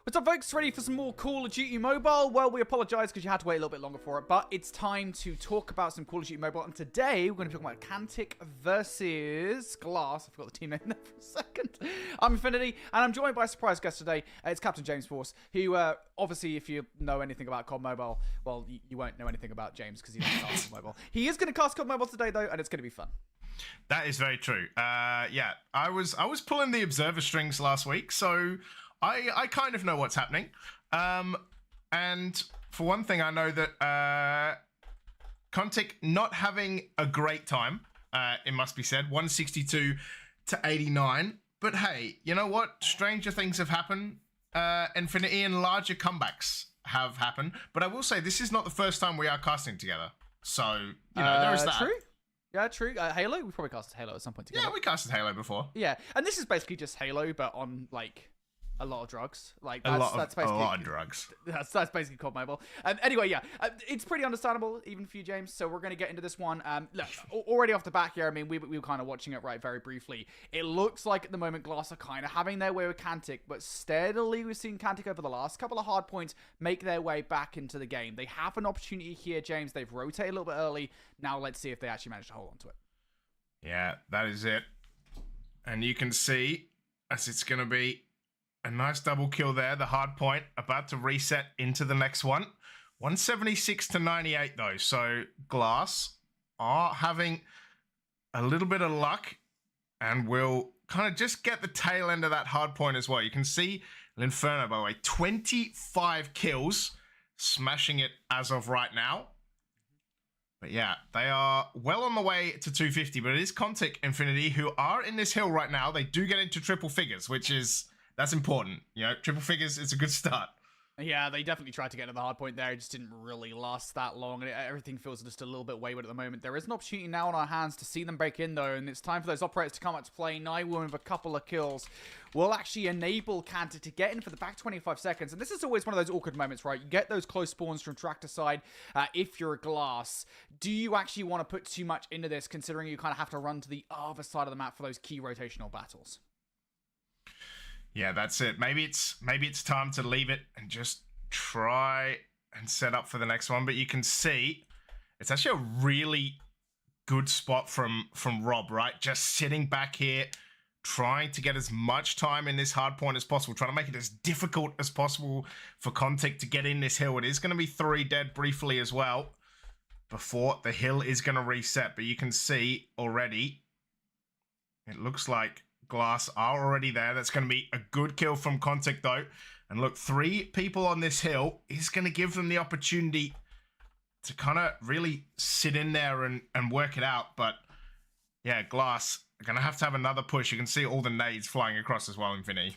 What's up, folks? Ready for some more Call of Duty Mobile? Well, we apologize because you had to wait a little bit longer for it, but it's time to talk about some Call of Duty Mobile. And today, we're going to be talking about Cantic versus Glass. I forgot the team name there for a second. I'm Infinity, and I'm joined by a surprise guest today. It's Captain James Force, who, obviously, if you know anything about COD Mobile, well, you won't know anything about James because he doesn't cast COD Mobile. He is going to cast COD Mobile today, though, and it's going to be fun. That is very true. Yeah, I was pulling the observer strings last week, so I kind of know what's happening. And for one thing, I know that Contic not having a great time, it must be said, 162 to 89. But hey, you know what? Stranger things have happened. Infinity and larger comebacks have happened. But I will say, this is not the first time we are casting together. So, you know, there is that. True. Yeah, true. Halo? We probably casted Halo at some point together. Yeah, we casted Halo before. Yeah, and this is basically just Halo, but on, like, a lot of drugs. Like, that's basically, a lot of drugs. That's basically COD Mobile. Anyway, yeah, it's pretty understandable, even for you, James, so we're going to get into this one. Look, already off the back here, I mean, we were kind of watching it, right, very briefly. It looks like, at the moment, Glass are kind of having their way with Cantic, but steadily we've seen Cantic over the last couple of hard points make their way back into the game. They have an opportunity here, James. They've rotated a little bit early. Now let's see if they actually manage to hold on to it. Yeah, that is it. And you can see, as it's going to be a nice double kill there. The hard point about to reset into the next one. 176 to 98 though. So Glass are having a little bit of luck and will kind of just get the tail end of that hard point as well. You can see L'Inferno, by the way, 25 kills, smashing it as of right now. But yeah, they are well on the way to 250, but it is Contic Infinity who are in this hill right now. They do get into triple figures, which is, that's important. You know, triple figures, it's a good start. Yeah, they definitely tried to get to the hard point there. It just didn't really last that long, and everything feels just a little bit wayward at the moment. There is an opportunity now on our hands to see them break in, though, and it's time for those operators to come out to play. Naiwon with a couple of kills will actually enable Cantic to get in for the back 25 seconds, and this is always one of those awkward moments, right? You get those close spawns from Tractor side if you're a Glass. Do you actually want to put too much into this, considering you kind of have to run to the other side of the map for those key rotational battles? Yeah, that's it. Maybe it's time to leave it and just try and set up for the next one. But you can see it's actually a really good spot from Rob, right? Just sitting back here, trying to get as much time in this hard point as possible, trying to make it as difficult as possible for Contic to get in this hill. It is going to be 3 dead briefly as well before the hill is going to reset. But you can see already, it looks like Glass are already there. That's going to be a good kill from Contic though. And look, 3 people on this hill is going to give them the opportunity to kind of really sit in there and work it out. But yeah, Glass are going to have another push. You can see all the nades flying across as well, Infinity.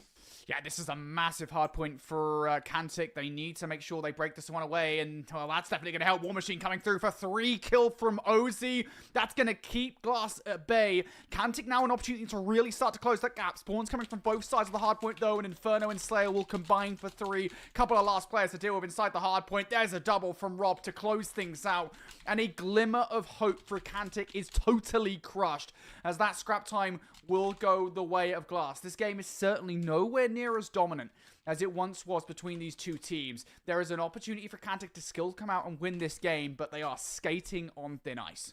Yeah, this is a massive hard point for Cantic. They need to make sure they break this one away, and well, that's definitely going to help. War Machine coming through for 3 kill from Ozzy. That's going to keep Glass at bay. Cantic now an opportunity to really start to close that gap. Spawns coming from both sides of the hard point, though, and Inferno and Slayer will combine for 3. Couple of last players to deal with inside the hard point. There's a double from Rob to close things out, and a glimmer of hope for Cantic is totally crushed, as that scrap time will go the way of Glass. This game is certainly nowhere near as dominant as it once was between these two teams. There is an opportunity for Cantic to still come out and win this game, but they are skating on thin ice.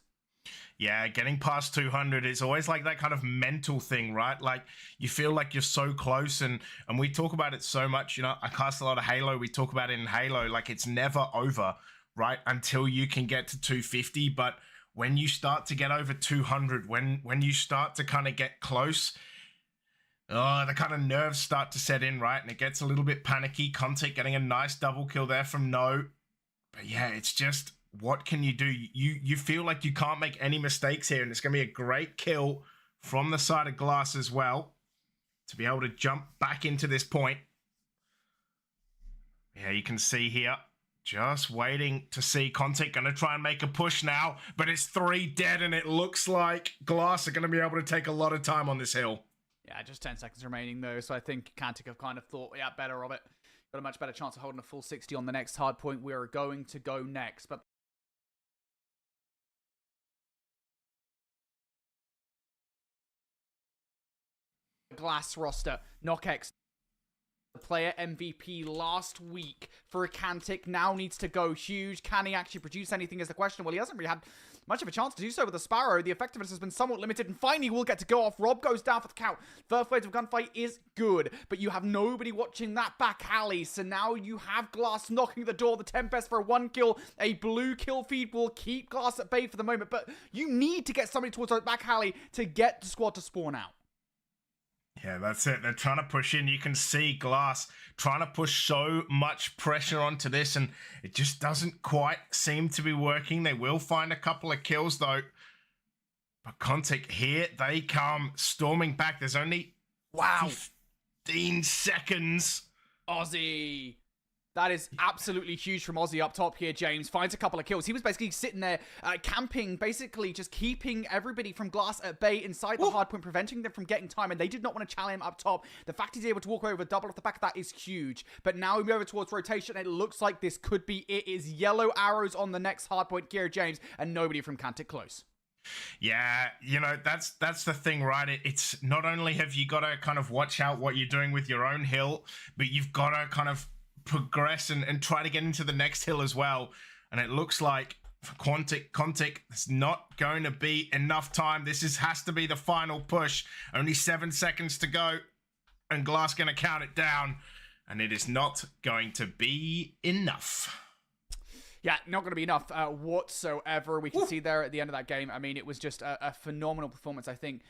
Yeah, getting past 200 is always like that kind of mental thing, right? Like, you feel like you're so close, and we talk about it so much. You know, I cast a lot of Halo. We talk about it in Halo. Like, it's never over, right? Until you can get to 250, but when you start to get over 200, when you start to kind of get close, the kind of nerves start to set in, right? And it gets a little bit panicky. Contic getting a nice double kill there from No. But yeah, it's just, what can you do? You feel like you can't make any mistakes here, and it's going to be a great kill from the side of Glass as well to be able to jump back into this point. Yeah, you can see here, just waiting to see Contic going to try and make a push now, but it's 3 dead, and it looks like Glass are going to be able to take a lot of time on this hill. Yeah, just 10 seconds remaining, though, so I think Cantic have kind of thought, yeah, better of it. Got a much better chance of holding a full 60 on the next hard point. We are going to go next, but Glass roster, NockX player MVP last week for Cantic now needs to go huge. Can he actually produce anything is the question. Well, he hasn't really had much of a chance to do so with the Sparrow. The effectiveness has been somewhat limited, and finally will get to go off. Rob goes down for the count. First phase of gunfight is good, but you have nobody watching that back alley, so now you have Glass knocking the door. The Tempest for a 1 kill. A blue kill feed will keep Glass at bay for the moment, but you need to get somebody towards that back alley to get the squad to spawn out. Yeah, that's it. They're trying to push in. You can see Glass trying to push so much pressure onto this, and it just doesn't quite seem to be working. They will find a couple of kills, though. But Contic, here they come, storming back. There's only 15 seconds. Aussie. That is absolutely huge from Aussie up top here, James. Finds a couple of kills. He was basically sitting there camping, basically just keeping everybody from Glass at bay inside the hardpoint, preventing them from getting time, and they did not want to challenge him up top. The fact he's able to walk away with a double off the back of that is huge. But now we move over towards rotation. It looks like this could be it. Is yellow arrows on the next hardpoint here, James, and nobody from Cantic close. Yeah, you know, that's the thing, right? It's not only have you got to kind of watch out what you're doing with your own hill, but you've got to kind of progress and try to get into the next hill as well. And it looks like for Contic, there's not going to be enough time. This has to be the final push. Only 7 seconds to go, and Glass going to count it down, and it is not going to be enough. Yeah, not going to be enough whatsoever. We can see there at the end of that game. I mean, it was just a phenomenal performance, I think,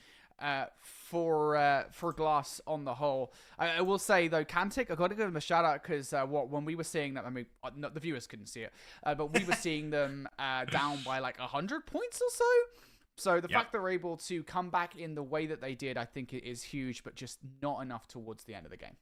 for Glass on the whole. I will say, though, Cantic, I've got to give them a shout out because when we were seeing them, I mean, the viewers couldn't see it, but we were seeing them down by like 100 points or so. So the fact they're able to come back in the way that they did, I think it is huge, but just not enough towards the end of the game.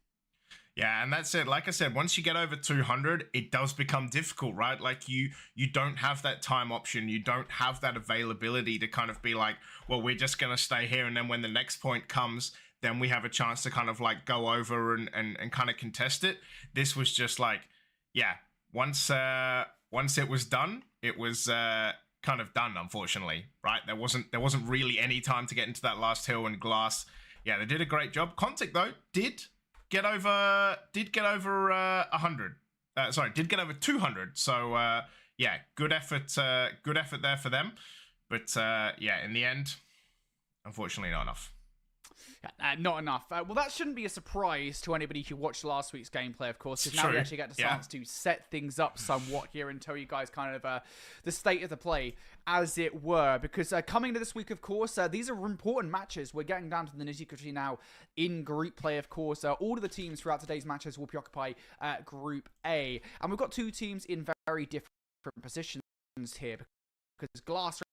Yeah, and that's it. Like I said, once you get over 200, it does become difficult, right? Like you don't have that time option. You don't have that availability to kind of be like, well, we're just going to stay here. And then when the next point comes, then we have a chance to kind of like go over and kind of contest it. This was just like, yeah, once it was done, it was kind of done, unfortunately, right? There wasn't really any time to get into that last hill, and Glass, yeah, they did a great job. Contic, though, did get over 100. Did get over 200. So yeah, good effort there for them. But yeah, in the end, unfortunately, not enough. Not enough. Well, that shouldn't be a surprise to anybody who watched last week's gameplay, of course, because now we actually get the chance to set things up somewhat here and tell you guys kind of the state of the play, as it were. Because coming to this week, of course, these are important matches. We're getting down to the nitty-gritty now in Group Play, of course. All of the teams throughout today's matches will preoccupy Group A. And we've got two teams in very different positions here, because Glass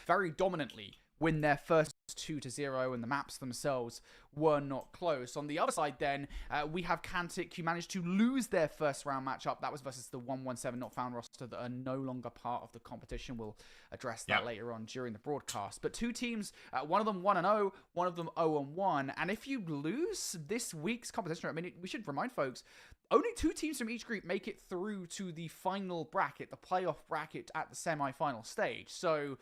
very dominantly win their first 2-0, and the maps themselves were not close. On the other side, then, we have Cantic, who managed to lose their first round matchup. That was versus the 117 not found roster that are no longer part of the competition. We'll address that later on during the broadcast. But two teams, one of them 1-0, one of them 0-1. And if you lose this week's competition, I mean, we should remind folks, only two teams from each group make it through to the final bracket, the playoff bracket at the semi-final stage. So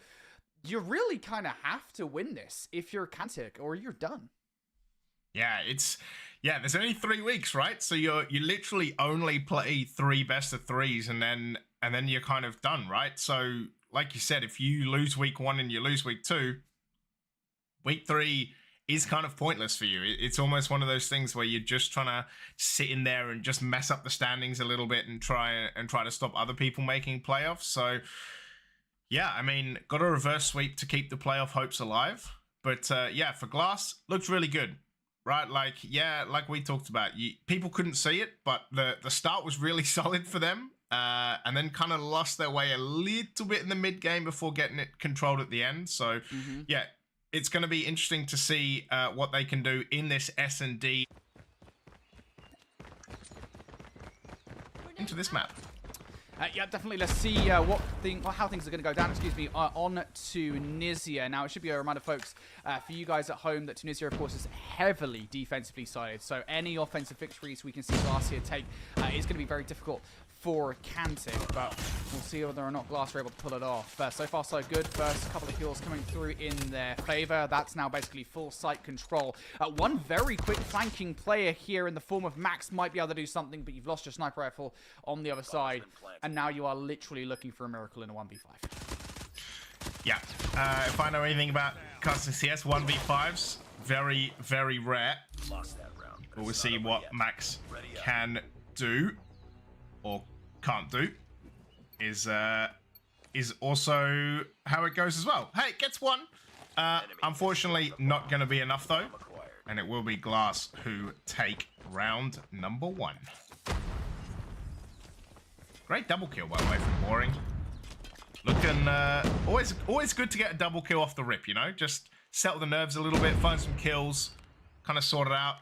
you really kind of have to win this if you're Cantic, or you're done. Yeah, there's only 3 weeks, right? So you literally only play 3 best of 3s, and then you're kind of done, right? So like you said, if you lose week 1 and you lose week 2, week 3 is kind of pointless for you. It's almost one of those things where you're just trying to sit in there and just mess up the standings a little bit and try to stop other people making playoffs. So yeah, I mean, got a reverse sweep to keep the playoff hopes alive. But yeah, for Glass, looked really good, right? Like, yeah, like we talked about, people couldn't see it, but the start was really solid for them. And then kind of lost their way a little bit in the mid game before getting it controlled at the end. So yeah, it's going to be interesting to see what they can do in this S&D into this map. Yeah, definitely. Let's see how things are going to go down. Excuse me. On Tunisia. Now, it should be a reminder, folks, for you guys at home, that Tunisia, of course, is heavily defensively sided. So any offensive victories we can see Glass here take is going to be very difficult for Kantic, but we'll see whether or not Glass are able to pull it off. So far, so good. First couple of kills coming through in their favor. That's now basically full site control. One very quick flanking player here in the form of Max might be able to do something, but you've lost your sniper rifle on the other side, and now you are literally looking for a miracle in a 1v5. Yeah. If I know anything about custom CS, 1v5s, very, very rare. But we'll see what Max can do. Or can't do is also how it goes as well. Hey, it gets one. Unfortunately, not going to be enough though, and it will be Glass who take round number 1. Great double kill, by the way, from Boring. Looking always good to get a double kill off the rip. You know, just settle the nerves a little bit, find some kills, kind of sort it out.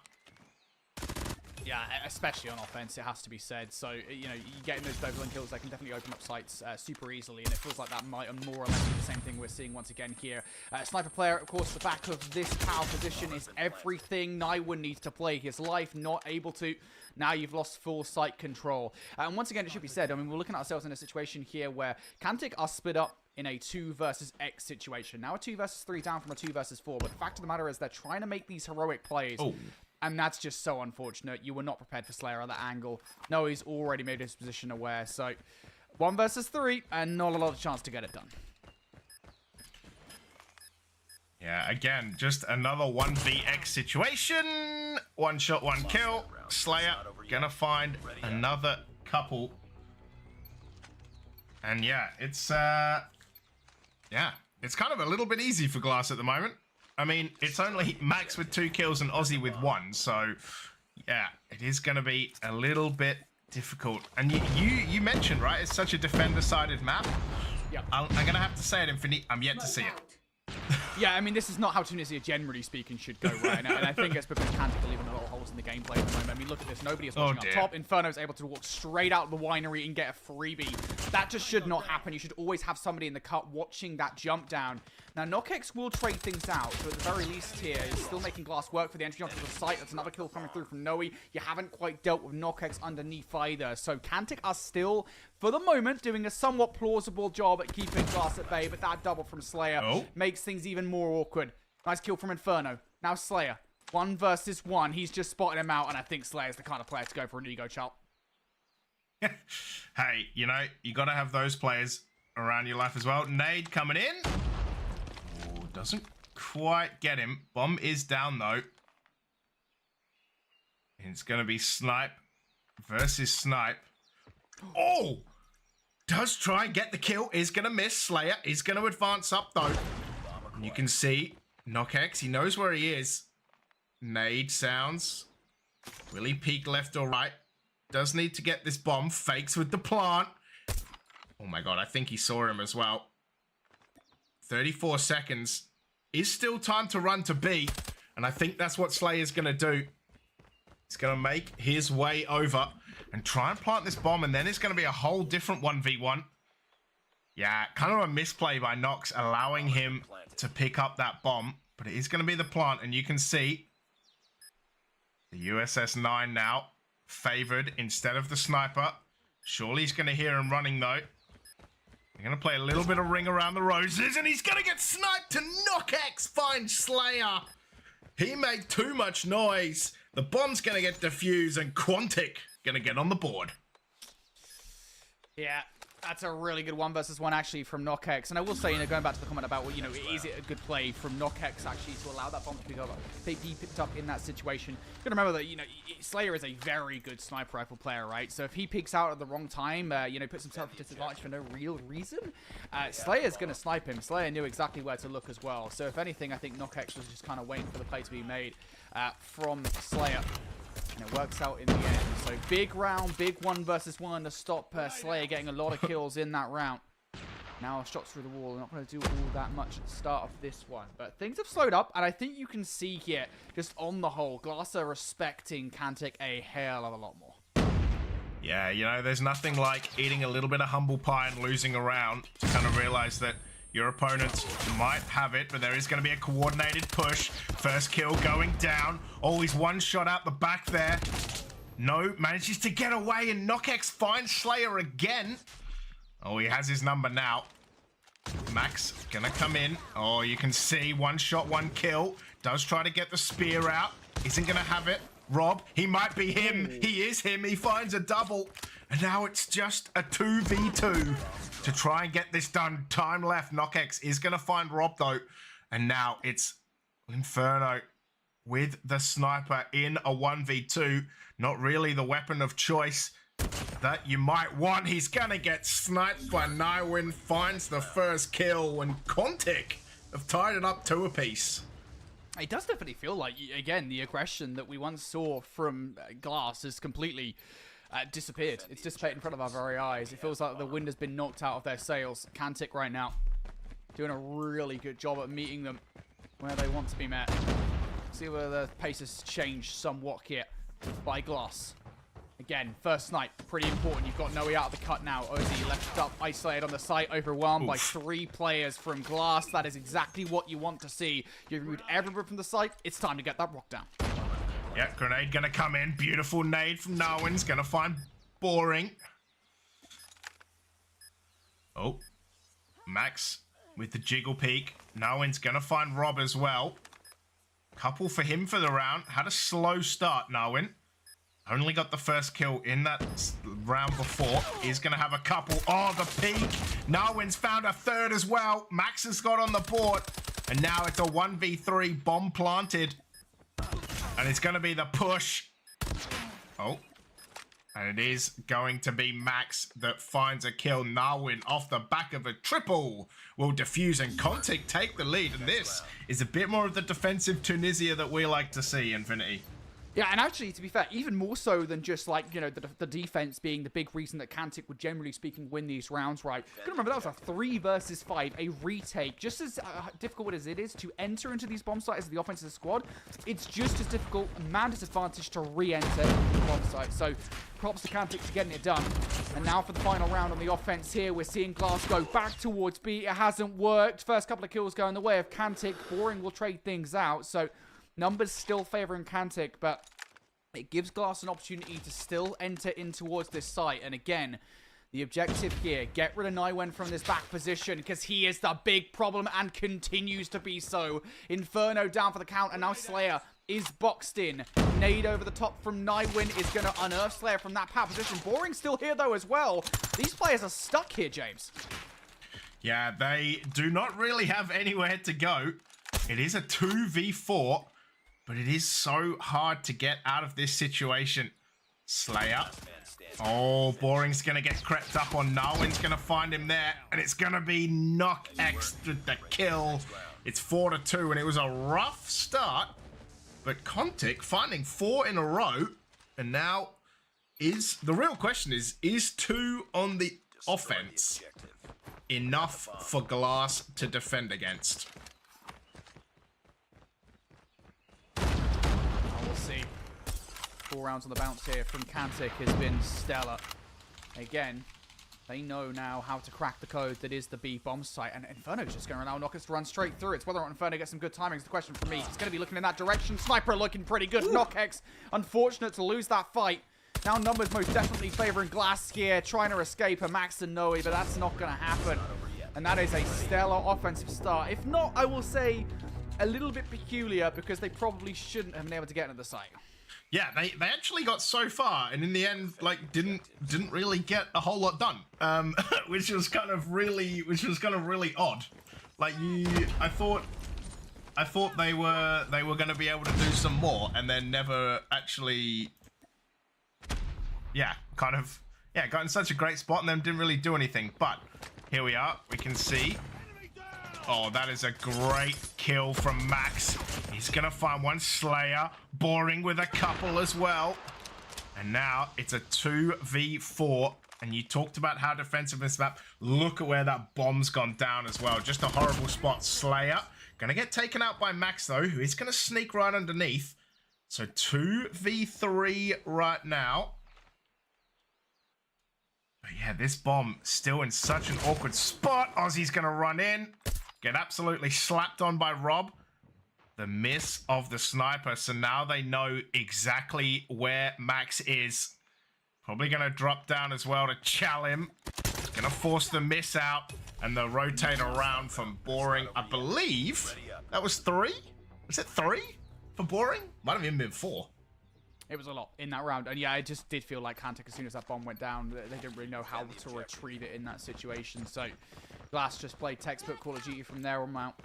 Yeah, especially on offense, it has to be said. So, you know, you getting those double kills, they can definitely open up sites super easily, and it feels like that might more or less be the same thing we're seeing once again here. Sniper player, of course, the back of this power position is everything Naiwin needs to play his life, not able to. Now you've lost full site control. And once again, it should be said, I mean, we're looking at ourselves in a situation here where Kantic are split up in a 2 versus X situation. Now a 2 versus 3 down from a 2 versus 4, but the fact of the matter is they're trying to make these heroic plays. Oh. And that's just so unfortunate. You were not prepared for Slayer at that angle. No, he's already made his position aware. So 1 versus 3 and not a lot of chance to get it done. Yeah, again, just another 1vx situation. 1 shot, 1 kill. Slayer gonna find another couple. And yeah, it's kind of a little bit easy for Glass at the moment. I mean, it's only Max with 2 kills and Aussie with 1, so yeah, it is going to be a little bit difficult. And you mentioned, right, it's such a defender-sided map. Yeah. I'm going to have to say it, Infinity, I'm yet to see it. Yeah, I mean, this is not how Tunisia, generally speaking, should go right now. And I think it's because Kantic are leaving a lot of holes in the gameplay at the moment. I mean, look at this. Nobody is watching up top. Inferno is able to walk straight out of the winery and get a freebie. That just should not happen. You should always have somebody in the cut watching that jump down. Now, Knockex will trade things out. So at the very least here, he's still making Glass work for the entry onto the site. That's another kill coming through from Noe. You haven't quite dealt with Knockex underneath either. So Kantic are still, for the moment, doing a somewhat plausible job at keeping Glass at bay. But that double from Slayer makes things even more awkward. Nice kill from Inferno. Now Slayer. 1 versus 1. He's just spotted him out, and I think Slayer's the kind of player to go for an ego chop. Hey, you know, you got to have those players around your life as well. Nade coming in. Oh, doesn't quite get him. Bomb is down, though. It's going to be Snipe versus Snipe. Oh! Does try and get the kill. Is going to miss. Slayer is going to advance up, though. And you can see Knockex. He knows where he is. Nade sounds. Will he peek left or right? Does need to get this bomb. Fakes with the plant. Oh my god, I think he saw him as well. 34 seconds. Is still time to run to B. And I think that's what Slayer's going to do. He's going to make his way over and try and plant this bomb. And then it's going to be a whole different 1v1. Yeah, kind of a misplay by Nox, allowing him to pick up that bomb. But it is going to be the plant. And you can see the USS 9 now favored instead of the sniper. Surely he's going to hear him running, though. They're going to play a little bit of ring around the roses, and he's going to get sniped to Knockex. Find Slayer. He made too much noise. The bomb's going to get defused, and Quantic going to get on the board. Yeah, that's a really good 1 versus 1 actually from Knockex. And I will say, you know, going back to the comment about, well, you know, is it a good play from Knockex actually to allow that bomb to be picked up in that situation? You gotta remember that, you know, Slayer is a very good sniper rifle player, right? So if he peeks out at the wrong time, you know, puts himself at disadvantage for no real reason, Slayer's gonna snipe him. Slayer knew exactly where to look as well. So if anything, I think Knockex was just kind of waiting for the play to be made from Slayer. And it works out in the end. So big round, big 1 versus 1 to stop Slayer getting a lot of kills in that round. Now shots through the wall. They're not going to do all that much at the start of this one. But things have slowed up. And I think you can see here, just on the whole, Glass are respecting Kantic a hell of a lot more. Yeah, you know, there's nothing like eating a little bit of humble pie and losing a round to kind of realize that your opponents might have it, but there is going to be a coordinated push. First kill going down. Always one shot out the back there. No, manages to get away, and KnockX finds Slayer again. Oh, he has his number now. Max gonna come in. Oh, you can see one shot, one kill. Does try to get the spear out. Isn't gonna have it. Rob, he might be him. He is him. He finds a double. And now it's just a 2v2 to try and get this done. Time left. KnockX is gonna find Rob though. And now it's Inferno with the sniper in a 1v2. Not really the weapon of choice that you might want. He's gonna get sniped by Nywin. Finds the first kill, and Contic have tied it up 2 apiece. It does definitely feel like, again, the aggression that we once saw from Glass has completely disappeared. It's dissipated in front of our very eyes. It feels like the wind has been knocked out of their sails. Cantic right now doing a really good job at meeting them where they want to be met. See where the pace has changed somewhat here by Glass. Again, first snipe, pretty important. You've got Noe out of the cut now. Ozzy left up, isolated on the site, overwhelmed by 3 players from Glass. That is exactly what you want to see. You've removed everyone from the site. It's time to get that rock down. Yeah, grenade gonna come in. Beautiful nade from Narwin's gonna find Boring. Oh, Max with the jiggle peek. Narwin's gonna find Rob as well. Couple for him for the round. Had a slow start, Narwin. Only got the first kill in that round before. He's going to have a couple. Oh, the peak. Narwin's found a third as well. Max has got on the board. And now it's a 1v3 bomb planted. And it's going to be the push. Oh. And it is going to be Max that finds a kill. Narwin off the back of a triple will defuse, and Contic take the lead. And this is a bit more of the defensive Tunisia that we like to see, Infinity. Yeah, and actually, to be fair, even more so than just, like, you know, the defense being the big reason that Cantic would, generally speaking, win these rounds, right? You gotta remember, that was a 3 versus 5, a retake. Just as difficult as it is to enter into these bomb sites as the offensive squad, it's just as difficult, a man disadvantage, to re-enter the bomb site. So, props to Cantic for getting it done. And now for the final round on the offense here, we're seeing Glass go back towards B. It hasn't worked. First couple of kills go in the way of Cantic. Boring will trade things out, so numbers still favoring Cantic, but it gives Glass an opportunity to still enter in towards this site. And again, the objective here, get rid of Nywin from this back position, because he is the big problem and continues to be so. Inferno down for the count, and now Slayer is boxed in. Nade over the top from Nywin is going to unearth Slayer from that power position. Boring still here, though, as well. These players are stuck here, James. Yeah, they do not really have anywhere to go. It is a 2v4. But it is so hard to get out of this situation. Slayer. Oh, Boring's going to get crept up on. Narwin's going to find him there. And it's going to be KnockX with the kill. It's 4-2, and it was a rough start. But Contic finding 4 in a row. And now the real question is 2 on the offense enough for Glass to defend against? See, 4 rounds on the bounce here from Cantic has been stellar. Again, they know now how to crack the code that is the B bomb site, and Inferno's just going to allow KnockX to run straight through. It's whether or not Inferno gets some good timing is the question for me. He's going to be looking in that direction. Sniper looking pretty good. KnockX, unfortunate to lose that fight. Now numbers most definitely favoring Glass here, trying to escape a Max and Noe, but that's not going to happen. And that is a stellar offensive start. If not, I will say a little bit peculiar, because they probably shouldn't have been able to get into the site. Yeah, they actually got so far, and in the end, like, didn't really get a whole lot done, which was kind of really odd. Like, I thought they were going to be able to do some more, and then never actually, got in such a great spot, and then didn't really do anything. But here we are. We can see. Oh, that is a great kill from Max. He's going to find one. Slayer. Boring with a couple as well. And now it's a 2v4. And you talked about how defensive this map. Look at where that bomb's gone down as well. Just a horrible spot. Slayer. Going to get taken out by Max, though, who is going to sneak right underneath. So 2v3 right now. But yeah, this bomb still in such an awkward spot. Aussie's going to run in, get absolutely slapped on by Rob. The miss of the sniper, so now they know exactly where Max is. Probably going to drop down as well to chow him. Going to force the miss out and the rotate around from Boring. I believe that was 3. Was it 3 for Boring? Might have even been 4. It was a lot in that round. And yeah, it just did feel like Kantic, as soon as that bomb went down, they didn't really know how to retrieve it in that situation. So Glass just played textbook Call of Duty from there on out.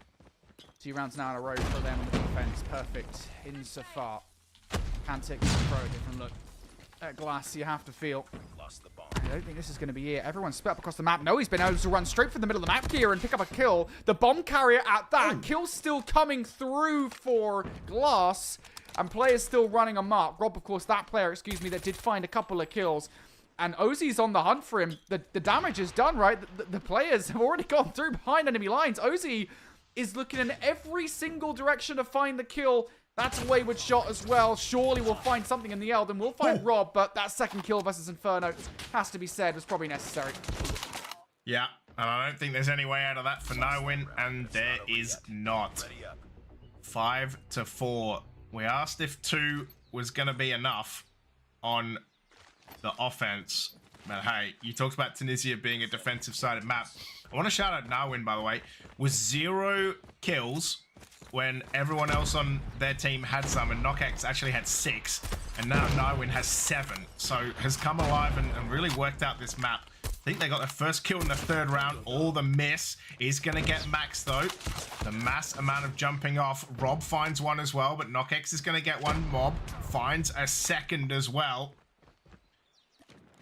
2 rounds now in a row for them on the defense. Perfect insofar. Kantic throw a different look at Glass, you have to feel. I don't think this is going to be it. Everyone's split up across the map. No, he's been able to run straight from the middle of the map here and pick up a kill. The bomb carrier at that. Kill still coming through for Glass. And players still running a mark. Rob, of course, that player, excuse me, that did find a couple of kills. And Ozzy's on the hunt for him. The damage is done, right? The players have already gone through behind enemy lines. Ozzy is looking in every single direction to find the kill. That's a wayward shot as well. Surely we'll find something in the Elden. We'll find Rob, but that second kill versus Inferno, has to be said, was probably necessary. Yeah, and I don't think there's any way out of that for Nowin, and there is not. 5-4. We asked if 2 was going to be enough on the offense. But hey, you talked about Tunisia being a defensive-sided map. I want to shout out Nowin, by the way. With 0 kills when everyone else on their team had some, and KnockX actually had 6, and now Nowin has 7. So has come alive and really worked out this map. I think they got their first kill in the 3rd round. All the miss is going to get Max, though. The mass amount of jumping off. Rob finds one as well, but KnockX is going to get one. Mob finds a second as well.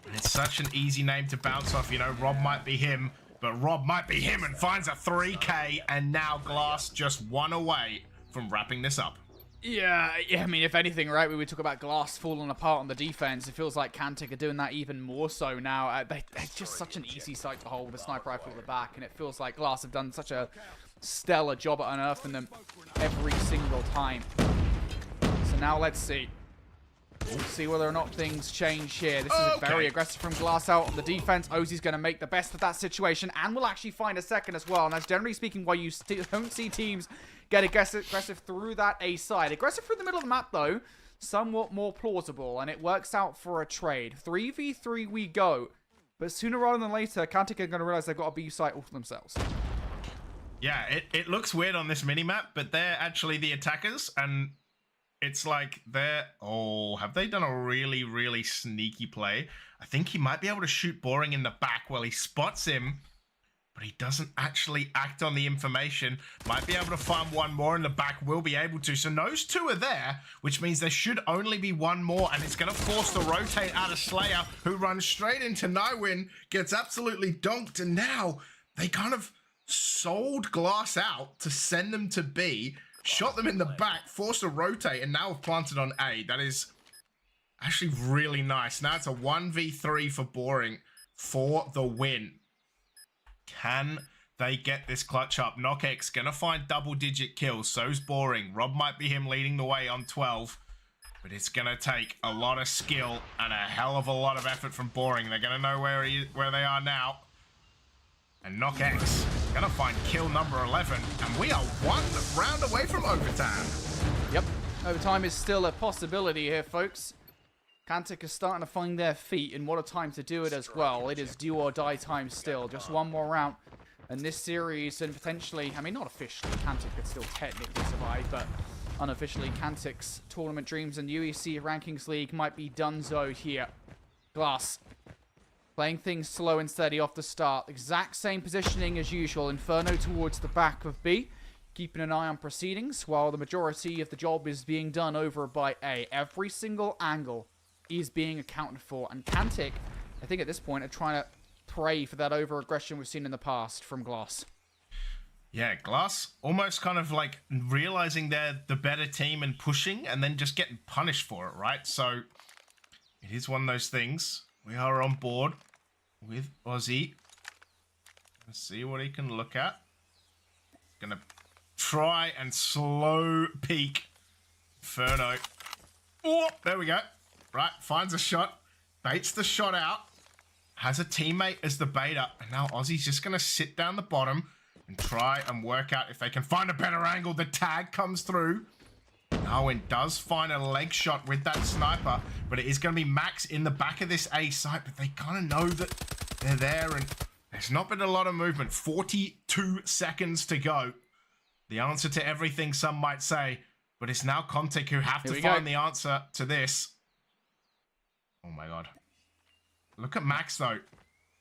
And it's such an easy name to bounce off. You know, Rob might be him, but Rob might be him and finds a 3K, and now Glass just 1 away from wrapping this up. Yeah, I mean, if anything, right, we would talk about Glass falling apart on the defense. It feels like Kantic are doing that even more so now. They're just such an easy sight to hold with a sniper rifle at the back, and it feels like Glass have done such a stellar job at unearthing them every single time. So now let's see. We'll see whether or not things change here. This is very aggressive from Glass out on the defense. Ozzy's going to make the best of that situation and will actually find a second as well. And that's generally speaking why you don't see teams get aggressive through that A side. Aggressive through the middle of the map, though, somewhat more plausible. And it works out for a trade. 3v3 we go. But sooner rather than later, Kantic are going to realize they've got a B site all to themselves. Yeah, it looks weird on this minimap, but they're actually the attackers, and it's like they're... Oh, have they done a really, really sneaky play? I think he might be able to shoot Boring in the back while he spots him, but he doesn't actually act on the information. Might be able to farm one more in the back, will be able to. So those 2 are there, which means there should only be 1 more, and it's going to force the rotate out of Slayer, who runs straight into Nywin, gets absolutely donked, and now they kind of sold Glass out to send them to B, shot them in the back, forced a rotate, and now have planted on A. That is actually really nice. Now it's a 1v3 for Boring for the win. Can they get this clutch up? KnockX gonna find double-digit kills. So's Boring. Rob might be him leading the way on 12, but it's gonna take a lot of skill and a hell of a lot of effort from Boring. They're gonna know where they are now. And KnockX gonna find kill number 11, and we are 1 round away from overtime. Yep, overtime is still a possibility here, folks. Kantic is starting to find their feet, and what a time to do it as well. It is do or die time still. Just 1 more round, and this series, and potentially, I mean, not officially, Kantic could still technically survive, but unofficially, Kantic's tournament dreams and UECE Rankings League might be donezo here. Glass playing things slow and steady off the start. Exact same positioning as usual. Inferno towards the back of B. Keeping an eye on proceedings while the majority of the job is being done over by A. Every single angle is being accounted for. And Kantic, I think at this point, are trying to pray for that over-aggression we've seen in the past from Glass. Yeah, Glass almost kind of like realizing they're the better team and pushing and then just getting punished for it, right? So it is one of those things. We are on board with Aussie. Let's see what he can look at. Gonna try and slow peek Inferno. Oh, there we go. Right, finds a shot. Baits the shot out. has a teammate as the beta, and now Aussie's just going to sit down the bottom and try and work out if they can find a better angle. The tag comes through. Owen does find a leg shot with that sniper, but it is going to be Max in the back of this A site, but they kind of know that they're there, and there's not been a lot of movement. 42 seconds to go. The answer to everything, some might say, but it's now Contic who have to find the answer to this. Oh my god. Look at Max, though.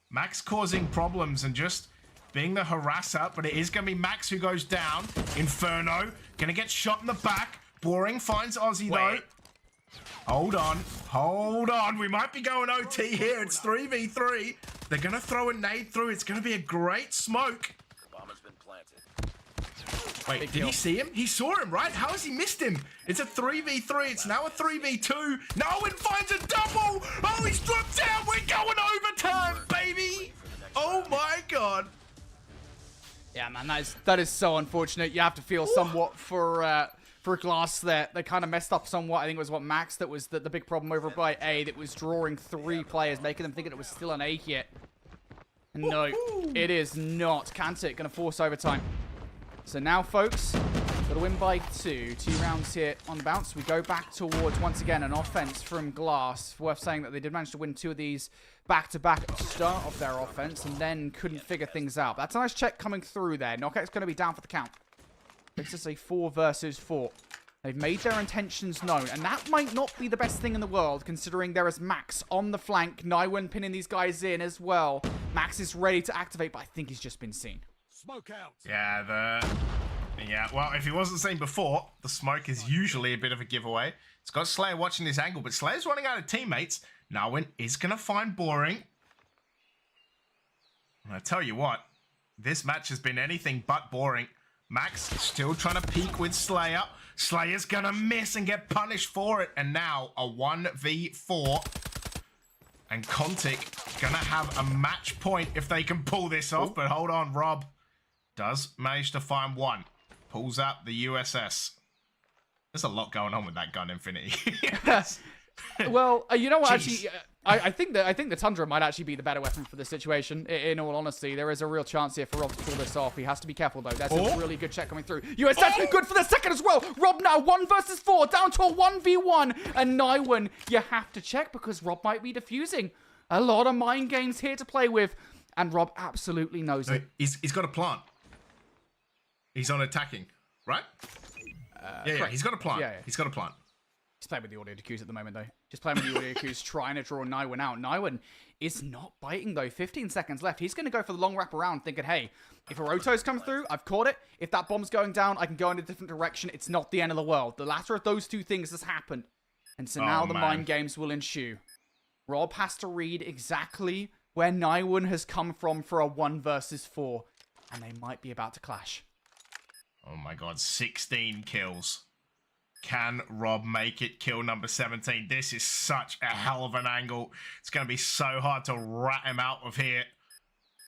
Max causing problems and just being the harasser, but it is going to be Max who goes down. Inferno, going to get shot in the back. Boring finds Aussie, though. Hold on. Hold on. We might be going OT here. It's 3v3. They're going to throw a nade through. It's going to be a great smoke. Bomb has been planted. Wait, did he see him? He saw him, right? How has he missed him? It's a 3v3. It's now a 3v2. No one finds a double. Oh, he's dropped down. We're going overtime, baby. Oh, my God. Yeah, man, that is so unfortunate. You have to feel somewhat for Glass there. They kind of messed up somewhat. I think it was Max that was the big problem over by A that was drawing 3 players, making them think it was still an A hit. No, it is not. Kantic going to force overtime. So now, folks, got to win by 2. 2 rounds here on the bounce. We go back towards, once again, an offense from Glass. Worth saying that they did manage to win 2 of these back-to-back at the start of their offense and then couldn't figure things out. That's a nice check coming through there. Knockout's going to be down for the count. Makes us a 4 versus 4. They've made their intentions known, and that might not be the best thing in the world, considering there is Max on the flank. Naiwen pinning these guys in as well. Max is ready to activate, but I think he's just been seen. Smoke out. Yeah, well, if he wasn't seen before, the smoke is usually a bit of a giveaway. It's got Slayer watching this angle, but Slayer's running out of teammates. Naiwen is going to find Boring. And I tell you what, this match has been anything but boring. Max still trying to peek with Slayer. Slayer's gonna miss and get punished for it. And now a 1v4. And Contic gonna have a match point if they can pull this off. But hold on, Rob does manage to find one. Pulls out the USS. There's a lot going on with that gun, Infinity. Yes. Well, you know what? Jeez. Actually, I think the Tundra might actually be the better weapon for this situation. In all honesty, there is a real chance here for Rob to pull this off. He has to be careful though. That's a really good check coming through. USS good for the second as well. Rob now 1 versus 4, down to a 1v1. And Naiwen, you have to check because Rob might be defusing. A lot of mind games here to play with, and Rob absolutely knows it. He's got a plant. He's on attacking, right? Yeah, he's got a plant. Yeah. He's got a plant. He's playing with the audio cues at the moment, though. Just playing with the audio cues, trying to draw Naiwen out. Naiwen is not biting, though. 15 seconds left. He's going to go for the long wrap around, thinking, hey, if a Rotos comes through, I've caught it. If that bomb's going down, I can go in a different direction. It's not the end of the world. The latter of those two things has happened. And so now the mind games will ensue. Rob has to read exactly where Naiwen has come from for a 1 versus 4. And they might be about to clash. Oh my god, 16 kills. Can Rob make it kill number 17? This is such a hell of an angle. It's going to be so hard to rat him out of here.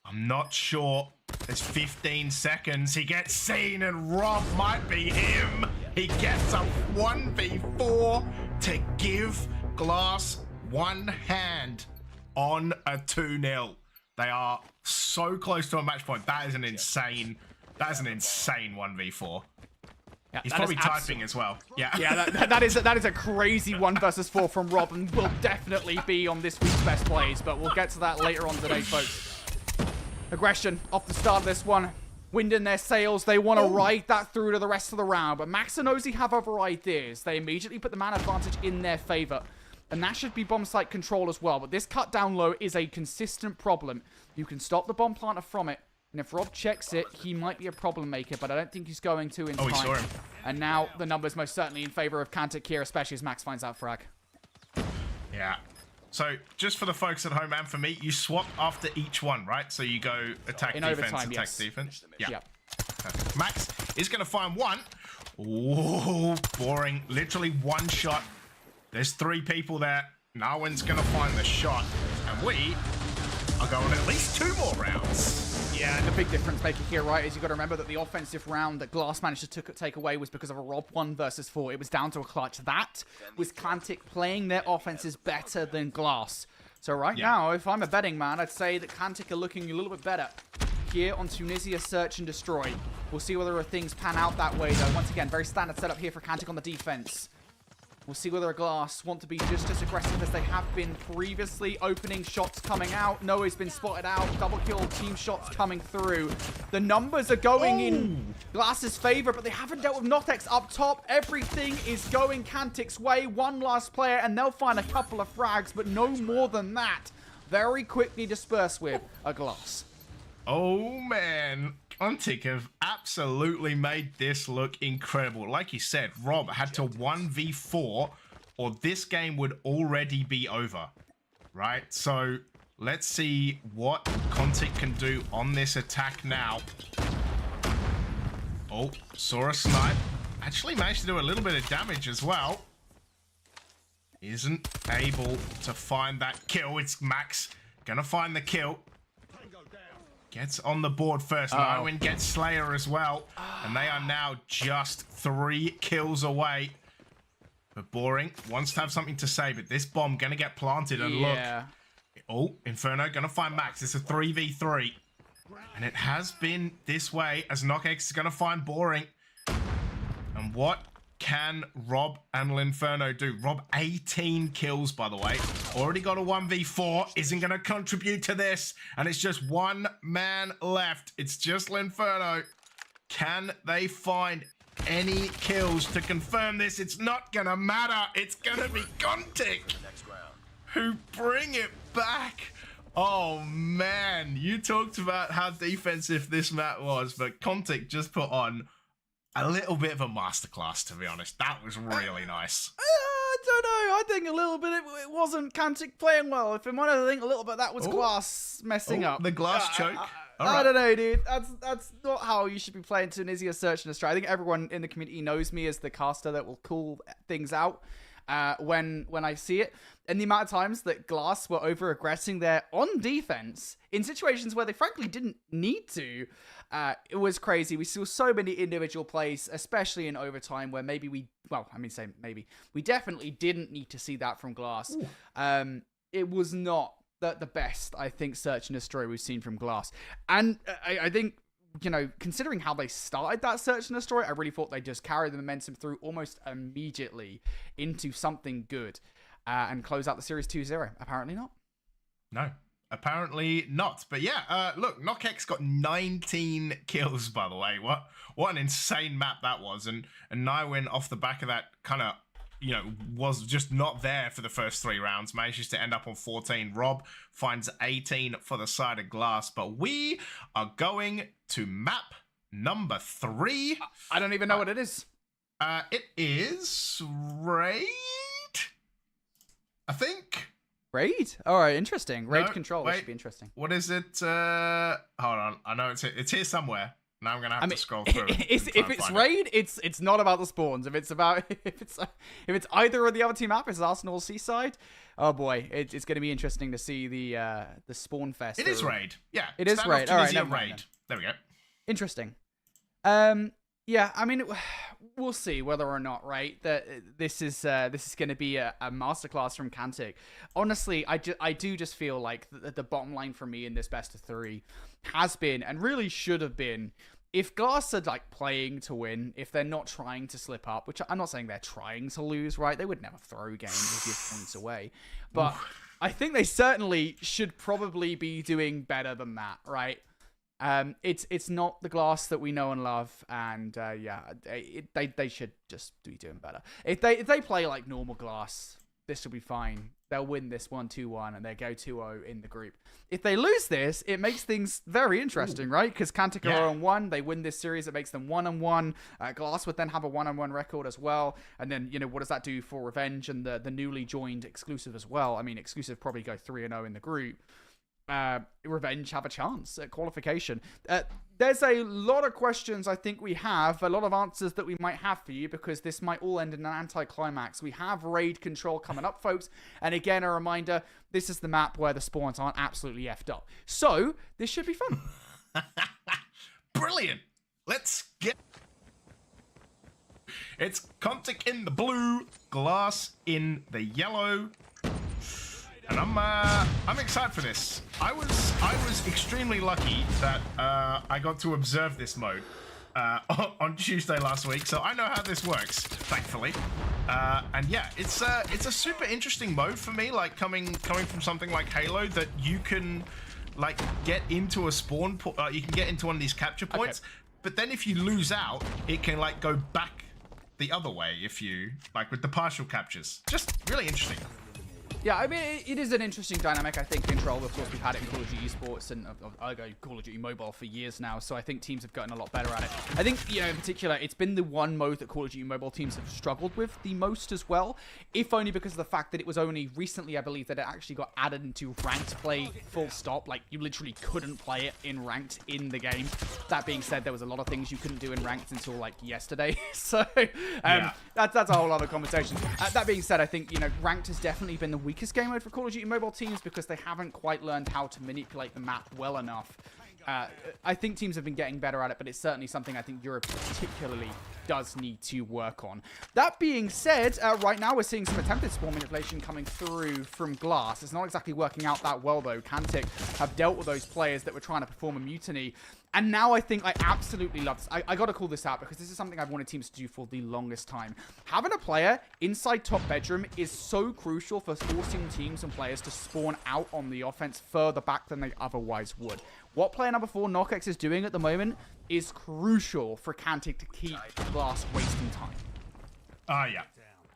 I'm not sure. There's 15 seconds. He gets seen and Rob might be him. He gets a 1v4 to give Glass one hand on a 2-0. They are so close to a match point. That is an insane 1v4. Yeah, he's probably typing as well. Yeah, that is a crazy 1 versus 4 from Rob, and will definitely be on this week's best plays. But we'll get to that later on today, folks. Aggression off the start of this one. Wind in their sails. They want to ride that through to the rest of the round. But Max and Ozzy have other ideas. They immediately put the man advantage in their favor. And that should be bomb site control as well. But this cut down low is a consistent problem. You can stop the bomb planter from it. And if Rob checks it, he might be a problem maker, but I don't think he's going to in time. He saw him. And now the number's most certainly in favor of Kantic here, especially as Max finds out frag. Yeah. So, just for the folks at home and for me, you swap after each one, right? So you go attack, in defense, overtime, attack, yes. defense. Yeah. Yep. Perfect. Max is going to find one. Ooh, boring. Literally one shot. There's 3 people there. No one's going to find the shot. And we are going at least 2 more rounds. Yeah, and the big difference maker here, right, is you've got to remember that the offensive round that Glass managed to take away was because of a Rob 1 versus 4. It was down to a clutch. That was Kantic playing their offenses better than Glass. So right Yeah. now, if I'm a betting man, I'd say that Kantic are looking a little bit better here on Tunisia Search and Destroy. We'll see whether things pan out that way, though. Once again, very standard setup here for Kantic on the defense. We'll see whether Glass want to be just as aggressive as they have been previously. Opening shots coming out. Noah's been spotted out. Double kill team shots coming through. The numbers are going in Glass's favor, but they haven't dealt with Notex up top. Everything is going Kantic's way. One last player, and they'll find a couple of frags, but no more than that. Very quickly dispersed with a Glass. Oh, man. Kantic have absolutely made this look incredible. Like you said, Rob had to 1v4 or this game would already be over, right? So let's see what Kantic can do on this attack now. Oh, saw a snipe. Actually managed to do a little bit of damage as well. Isn't able to find that kill. It's Max gonna find the kill. Gets on the board first. Nywin gets Slayer as well. And they are now just 3 kills away. But Boring wants to have something to say, but this bomb gonna get planted and look. Oh, Inferno gonna find Max. It's a 3v3. And it has been this way as NockX is gonna find Boring. And what can Rob and L'Inferno do? Rob 18 kills, by the way. Already got a 1v4. Isn't going to contribute to this. And it's just one man left. It's just L'Inferno. Can they find any kills to confirm this? It's not going to matter. It's going to be Kantic who bring it back. Oh, man. You talked about how defensive this map was, but Kantic just put on a little bit of a masterclass, to be honest. That was really nice. I don't know. I think a little bit it wasn't Kantic playing well. If I'm honest, I think a little bit that was Glass messing up. The Glass choke. I don't know, dude. That's not how you should be playing Tunisia Search and Destroy. I think everyone in the community knows me as the caster that will call things out when I see it. And the amount of times that Glass were over-aggressing there on defense in situations where they frankly didn't need to, it was crazy. We saw so many individual plays, especially in overtime, where maybe we definitely didn't need to see that from Glass. It was not the best, I think, Search and Destroy we've seen from Glass. And I think, you know, considering how they started that Search and Destroy, I really thought they just carried the momentum through almost immediately into something good and close out the series 2-0. Apparently not. No. Apparently not. But yeah, look, NockX got 19 kills, by the way. What an insane map that was. And Nywin, off the back of that, kind of, you know, was just not there for the first 3 rounds. Manages to end up on 14. Rob finds 18 for the side of Glass. But we are going to map number 3. I don't even know what it is. It is Raid, I think. Raid? All right, interesting. Raid No, control wait. should be interesting. What is it? Hold on. I know it's here somewhere. Now I'm gonna have to scroll through. If it's Raid, it's not about the spawns. If it's either of the other two maps, it's Arsenal Seaside. Oh boy, it's going to be interesting to see the spawn fest. It is Raid. Yeah, it is Stand Raid. Off All right, Tunisia never mind Raid. There we go. Interesting. Yeah, I mean, we'll see whether or not, right, that this is going to be a masterclass from Kantic. Honestly, I do just feel like the bottom line for me in this best of 3 has been, and really should have been, if Glass are like playing to win, if they're not trying to slip up, which I'm not saying they're trying to lose, right? They would never throw games or give points away. But I think they certainly should probably be doing better than that, right? It's not the Glass that we know and love, and yeah, they should just be doing better. If they play like normal Glass, this will be fine. They'll win this 1-2-1 and they go 2-0 in the group. If they lose this, it makes things very interesting, right? Because Kantic are on 1, they win this series, it makes them 1-1. Glass would then have a 1-1 record as well, and then, you know, what does that do for Revenge and the newly joined Exclusive as well? I mean, Exclusive probably go 3-0 in the group. Revenge have a chance at qualification. There's a lot of questions I think we have, a lot of answers that we might have for you, because this might all end in an anticlimax. We have Raid control coming up, folks, and again, a reminder, this is the map where the spawns aren't absolutely effed up. So, this should be fun. Brilliant. Let's get... It's Kantic in the blue, Glass in the yellow. And I'm excited for this. I was extremely lucky that I got to observe this mode on Tuesday last week, so I know how this works, thankfully. And yeah, it's a super interesting mode for me. Like coming from something like Halo, that you can like get into a spawn. You can get into one of these capture points, but then if you lose out, it can like go back the other way if you like with the partial captures. Just really interesting. Yeah, I mean, it is an interesting dynamic. I think Control, of course, we've had it in Call of Duty Esports and Call of Duty Mobile for years now, so I think teams have gotten a lot better at it. I think, you know, in particular, it's been the one mode that Call of Duty Mobile teams have struggled with the most as well, if only because of the fact that it was only recently, I believe, that it actually got added into ranked play full stop. Like, you literally couldn't play it in ranked in the game. That being said, there was a lot of things you couldn't do in ranked until, like, yesterday, so that's a whole other conversation. That being said, I think, you know, ranked has definitely been the weakest game mode for Call of Duty Mobile teams because they haven't quite learned how to manipulate the map well enough. I think teams have been getting better at it, but it's certainly something I think Europe particularly does need to work on. That being said, right now we're seeing some attempted spawn manipulation coming through from Glass. It's not exactly working out that well, though. Cantic have dealt with those players that were trying to perform a mutiny. And now I think I absolutely love this. I got to call this out because this is something I've wanted teams to do for the longest time. Having a player inside top bedroom is so crucial for forcing teams and players to spawn out on the offense further back than they otherwise would. What player number 4, Knockex, is doing at the moment is crucial for Cantic to keep Glass wasting time. Yeah.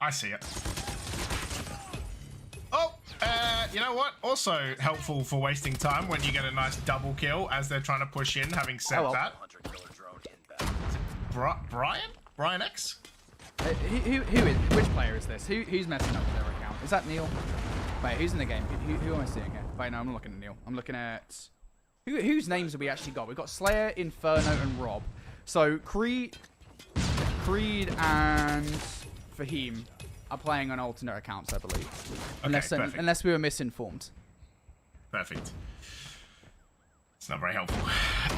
I see it. Oh, you know what? Also helpful for wasting time when you get a nice double kill as they're trying to push in, having said that. Brian X? Who is? Which player is this? Who's messing up their account? Is that Neil? Wait, who's in the game? Who am I seeing here? Wait, no, I'm not looking at Neil. I'm looking at... Whose names have we actually got? We've got Slayer, Inferno, and Rob. So, Creed and Fahim are playing on alternate accounts, I believe. Okay, unless we were misinformed. Perfect. It's not very helpful.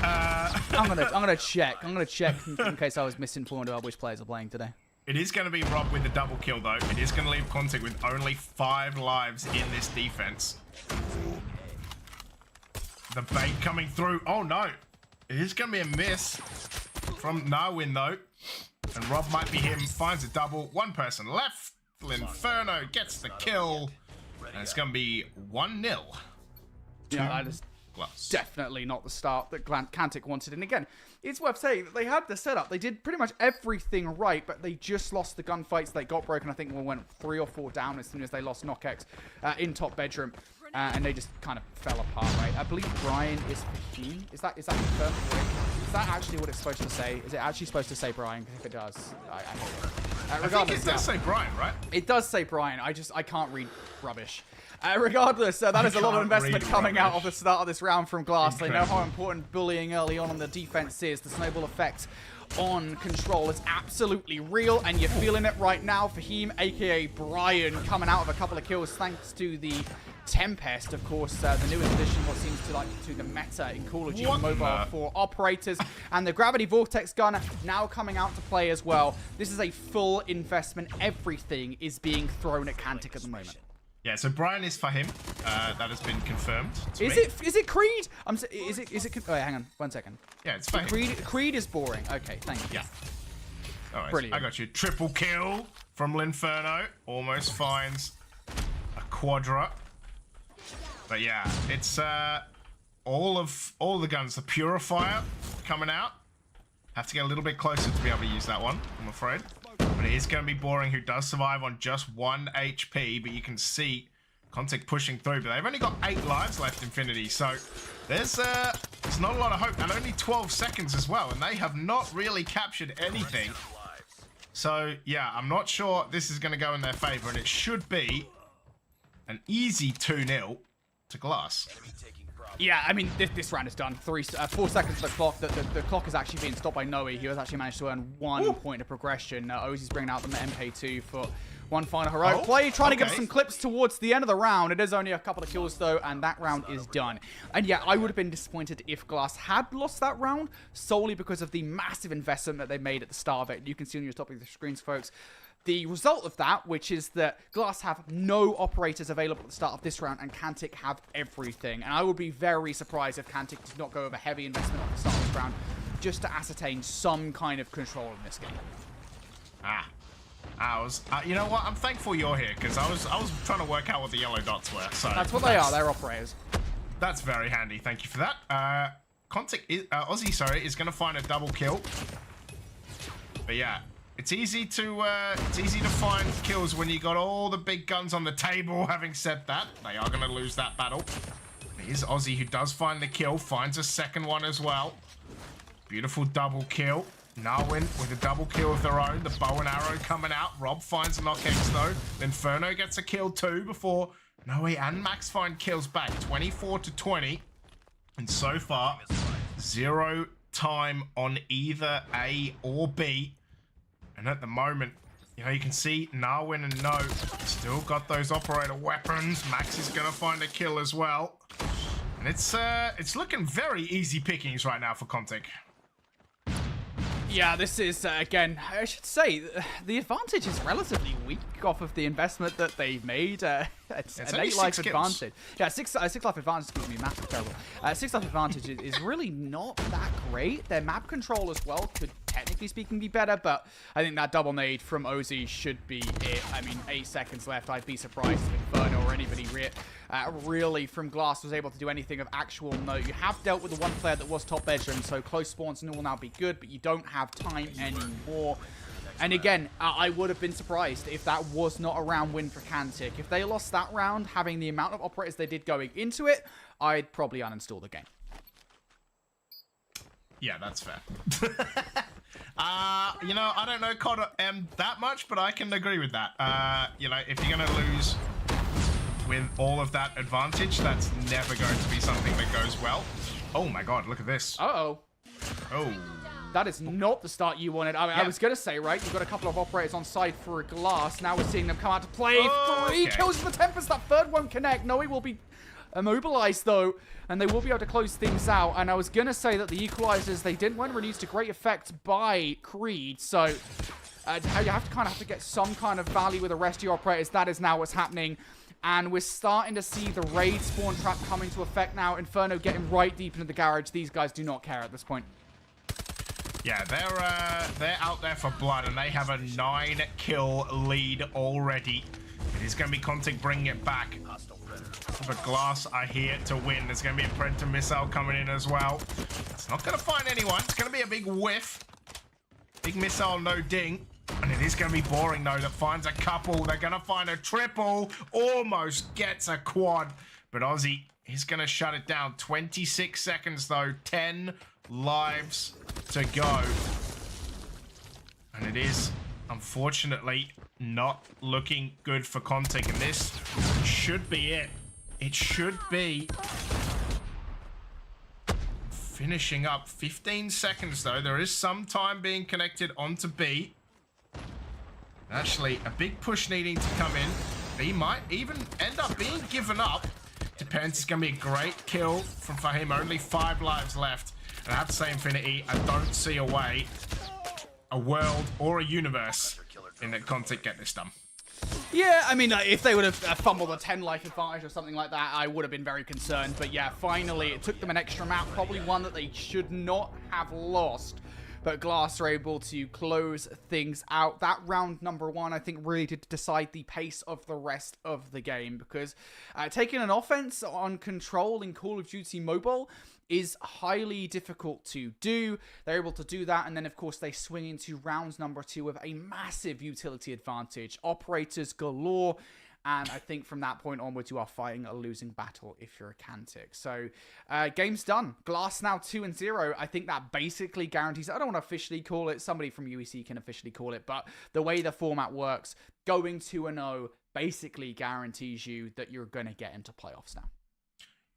I'm gonna check. I'm gonna check in case I was misinformed about which players are playing today. It is going to be Rob with the double kill, though. It is going to leave Contic with only 5 lives in this defense. The bait coming through. Oh, no. It is going to be a miss from Narwin, though. And Rob might be him. Finds a double. One person left. Inferno gets the kill. And it's going to be 1-0. Yeah, that is definitely not the start that Cantic wanted. And again, it's worth saying that they had the setup. They did pretty much everything right, but they just lost the gunfights. They got broken. I think we went 3 or 4 down as soon as they lost Knockex in top bedroom. And they just kind of fell apart, right? I believe Brian is 15. Is that confirmed? Is that actually what it's supposed to say? Is it actually supposed to say Brian? Because if it does, I hate it. I think it does say Brian, right? It does say Brian. I can't read rubbish. Regardless, that is a lot of investment coming out of the start of this round from Glass. They know how important bullying early on the defense is. The snowball effect on Control is absolutely real, and you're feeling it right now. Fahim, aka Brian, coming out of a couple of kills thanks to the Tempest, of course, the newest addition, what seems to the meta in Call of Duty Mobile for operators, and the Gravity Vortex gun now coming out to play as well. This is a full investment. Everything is being thrown at Cantic at the moment. Yeah, so Brian is for him. That has been confirmed. Is it Creed? Is it? Oh, hang on, 1 second. Yeah, it's for him. Creed is boring. Okay, thank you. Yeah. All right, brilliant. I got you. Triple kill from Linferno. Almost finds a quadra. But yeah, it's all the guns. The Purifier coming out. Have to get a little bit closer to be able to use that one, I'm afraid. But it is going to be Boring, who does survive on just 1 HP. But you can see Contic pushing through. But they've only got 8 lives left, Infinity. So there's not a lot of hope. And only 12 seconds as well. And they have not really captured anything. So yeah, I'm not sure this is going to go in their favor. And it should be an easy 2-0 to Glass. Yeah, I mean, this round is done. 4 seconds of the clock. The clock is actually being stopped by Noe. He has actually managed to earn 1 point of progression. Ozzy's bringing out the MK2 for one final heroic play, trying to get some clips towards the end of the round. It is only a couple of kills, though, and that round is done. And yeah, I would have been disappointed if Glass had lost that round, solely because of the massive investment that they made at the start of it. You can see on your top of the screens, folks. the result of that, which is that Glass have no operators available at the start of this round, and Cantic have everything. And I would be very surprised if Cantic does not go over heavy investment at the start of this round, just to ascertain some kind of control in this game. You know what? I'm thankful you're here, because I was trying to work out what the yellow dots were. So That's what they are. They're operators. That's very handy. Thank you for that. Aussie is going to find a double kill. But yeah, it's easy to find kills when you got all the big guns on the table. Having said that, they are going to lose that battle. Here's Aussie, who does find the kill, finds a second one as well. Beautiful double kill. Narwin with a double kill of their own. The bow and arrow coming out. Rob finds knockages though. Inferno gets a kill too before Noe and Max find kills back. 24-20. And so far, 0 time on either A or B. And at the moment, you know, you can see Narwin and No still got those operator weapons. Max is going to find a kill as well. And it's looking very easy pickings right now for Contic. Yeah, this is, again, I should say, the advantage is relatively weak off of the investment that they've made. It's an 8-life advantage. Yeah, 6-life advantage, excuse me, math is terrible. 6-life advantage is really not that great. Their map control as well could, technically speaking, be better, but I think that double nade from Ozzy should be it. I mean, 8 seconds left. I'd be surprised if Inferno or anybody really from Glass was able to do anything of actual note. You have dealt with the one player that was top bedroom, so close spawns will now be good, but you don't have time anymore. And again, I would have been surprised if that was not a round win for Cantic. If they lost that round, having the amount of operators they did going into it, I'd probably uninstall the game. Yeah, that's fair. You know, I don't know CODM that much, but I can agree with that. You know, if you're going to lose with all of that advantage, that's never going to be something that goes well. Oh my god, look at this. Uh-oh. Oh. That is not the start you wanted. I mean, I was going to say, right, you've got a couple of operators on side for a Glass. Now we're seeing them come out to play. Oh, 3 kills for the Tempest. That third won't connect. Noe will be immobilized, though, and they will be able to close things out. And I was going to say that the equalizers, they didn't want to reduce to great effect by Creed, so you have to get some kind of value with the rest of your operators. That is now what's happening. And we're starting to see the raid spawn trap coming to effect now. Inferno getting right deep into the garage. These guys do not care at this point. Yeah, they're out there for blood, and they have a 9-kill lead already. It is going to be Contic bringing it back. But Glass are here to win. There's going to be a Predator missile coming in as well. It's not going to find anyone. It's going to be a big whiff. Big missile, no ding. And it is going to be boring, though, that finds a couple. They're going to find a triple. Almost gets a quad. But Aussie is going to shut it down. 26 seconds, though. 10 lives to go. And it is, unfortunately, not looking good for Contic. And this should be it. It should be finishing up. 15 seconds, though. There is some time being connected onto B. Actually, a big push needing to come in. B might even end up being given up. Depends. It's going to be a great kill from Fahim. Only 5 lives left. And I have to say, Infinity, I don't see a way, a world, or a universe in that Contic get this done. Yeah, I mean, if they would have fumbled a 10-life advantage or something like that, I would have been very concerned. But yeah, finally, it took them an extra map, probably one that they should not have lost. But Glass are able to close things out. That round number 1, I think, really did decide the pace of the rest of the game. Because taking an offense on control in Call of Duty Mobile is highly difficult to do. They're able to do that, and then of course they swing into rounds number 2 with a massive utility advantage. Operators galore, and I think from that point onwards you are fighting a losing battle if you're a Cantic. So game's done. Glass now 2-0. I think that basically guarantees, I don't want to officially call it, somebody from UECE can officially call it, but the way the format works, going 2-0 basically guarantees you that you're going to get into playoffs now.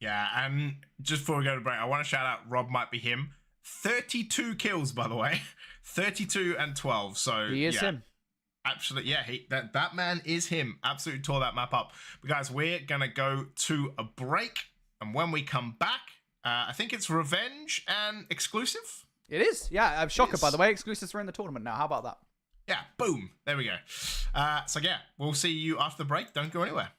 Yeah, and just before we go to break, I want to shout out Rob Might Be Him. 32 kills, by the way. 32 and 12. So he is him. Absolutely, yeah. That man is him. Absolutely tore that map up. But guys, we're going to go to a break. And when we come back, I think it's Revenge and Exclusive. It is. Yeah, I'm shocker, by the way. Exclusives are in the tournament now. How about that? Yeah, boom. There we go. So yeah, we'll see you after the break. Don't go anywhere.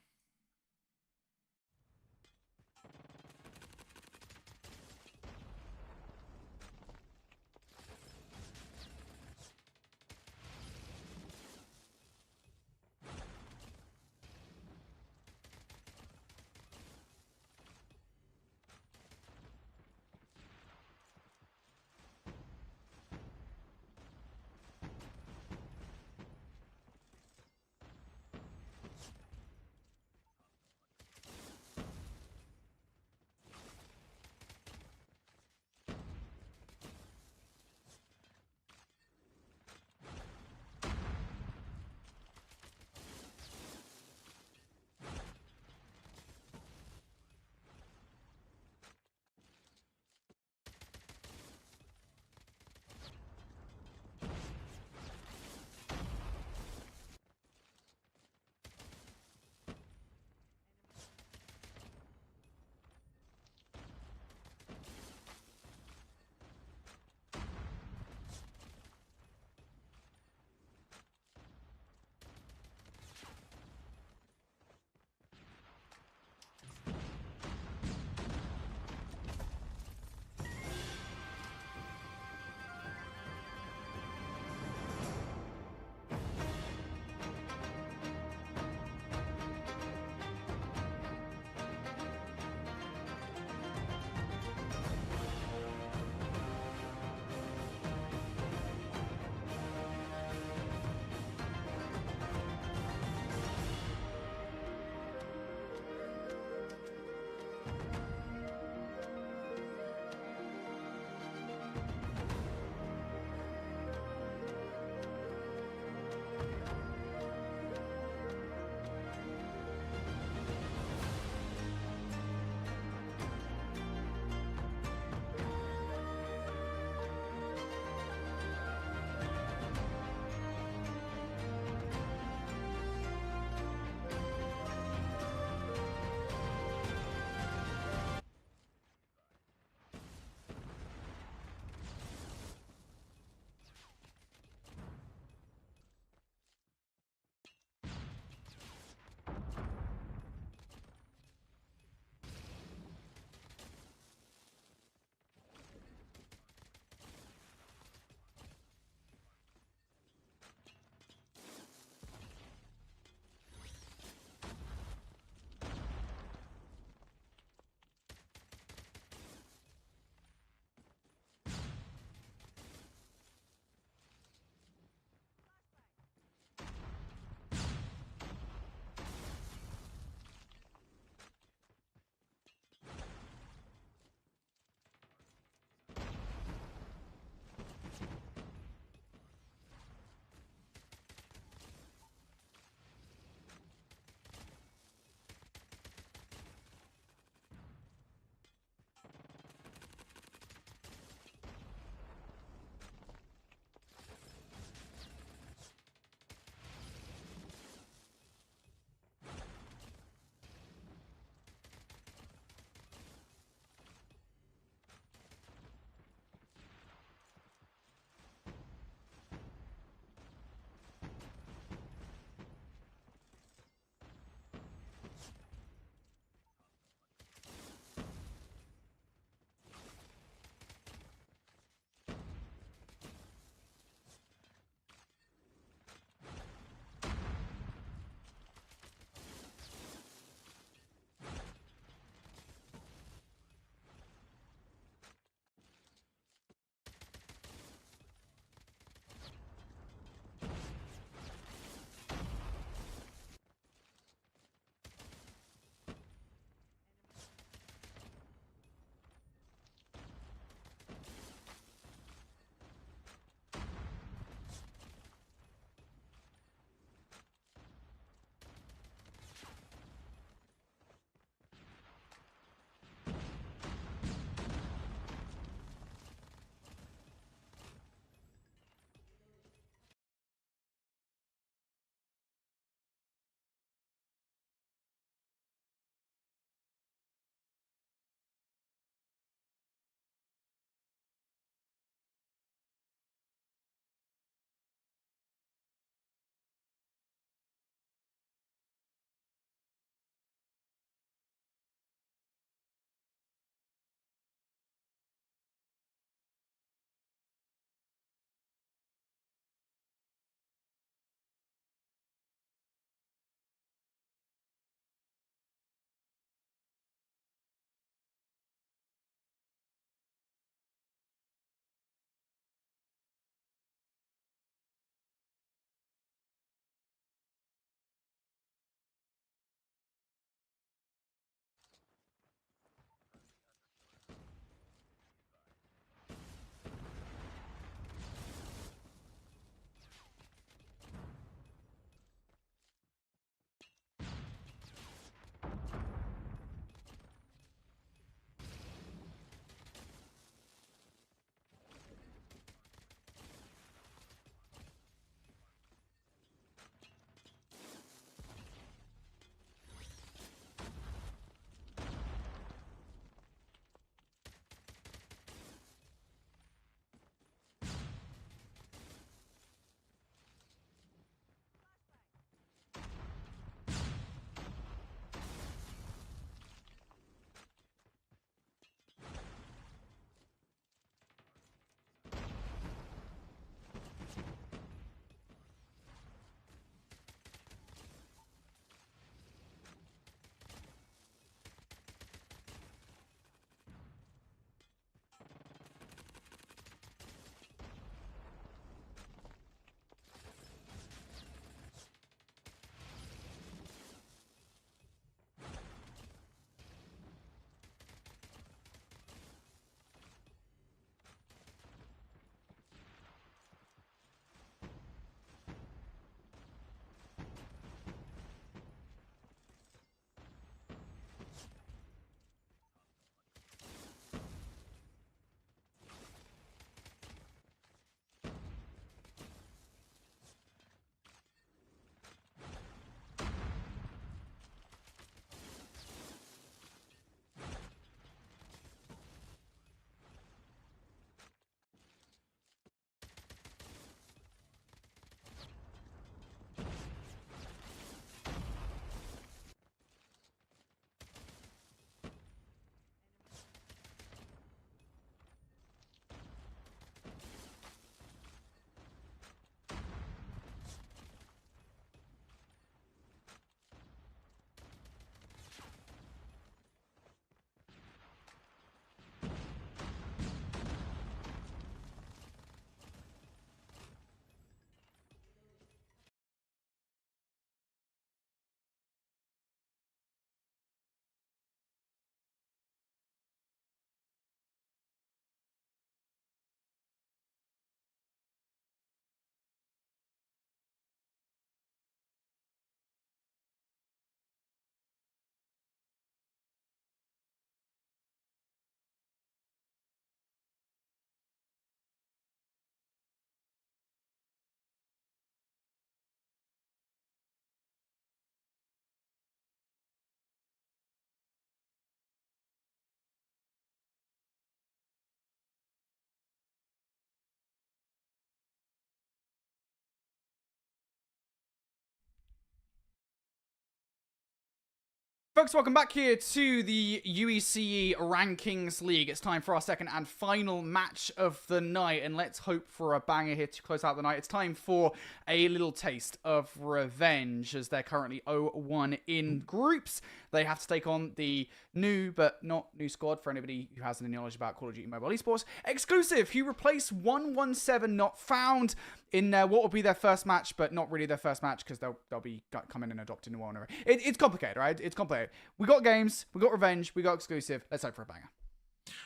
Folks, welcome back here to the UECE Rankings League. It's time for our second and final match of the night, and let's hope for a banger here to close out the night. It's time for a little taste of revenge, as they're currently 0-1 in groups. They have to take on the new, but not new squad, for anybody who has any knowledge about Call of Duty Mobile Esports. Exclusive, who replaced 117 Not Found in what will be their first match, but not really their first match, because they'll be coming and adopting a one. It's complicated, right? It's complicated. We got games, we got revenge, we got exclusive. Let's hope for a banger.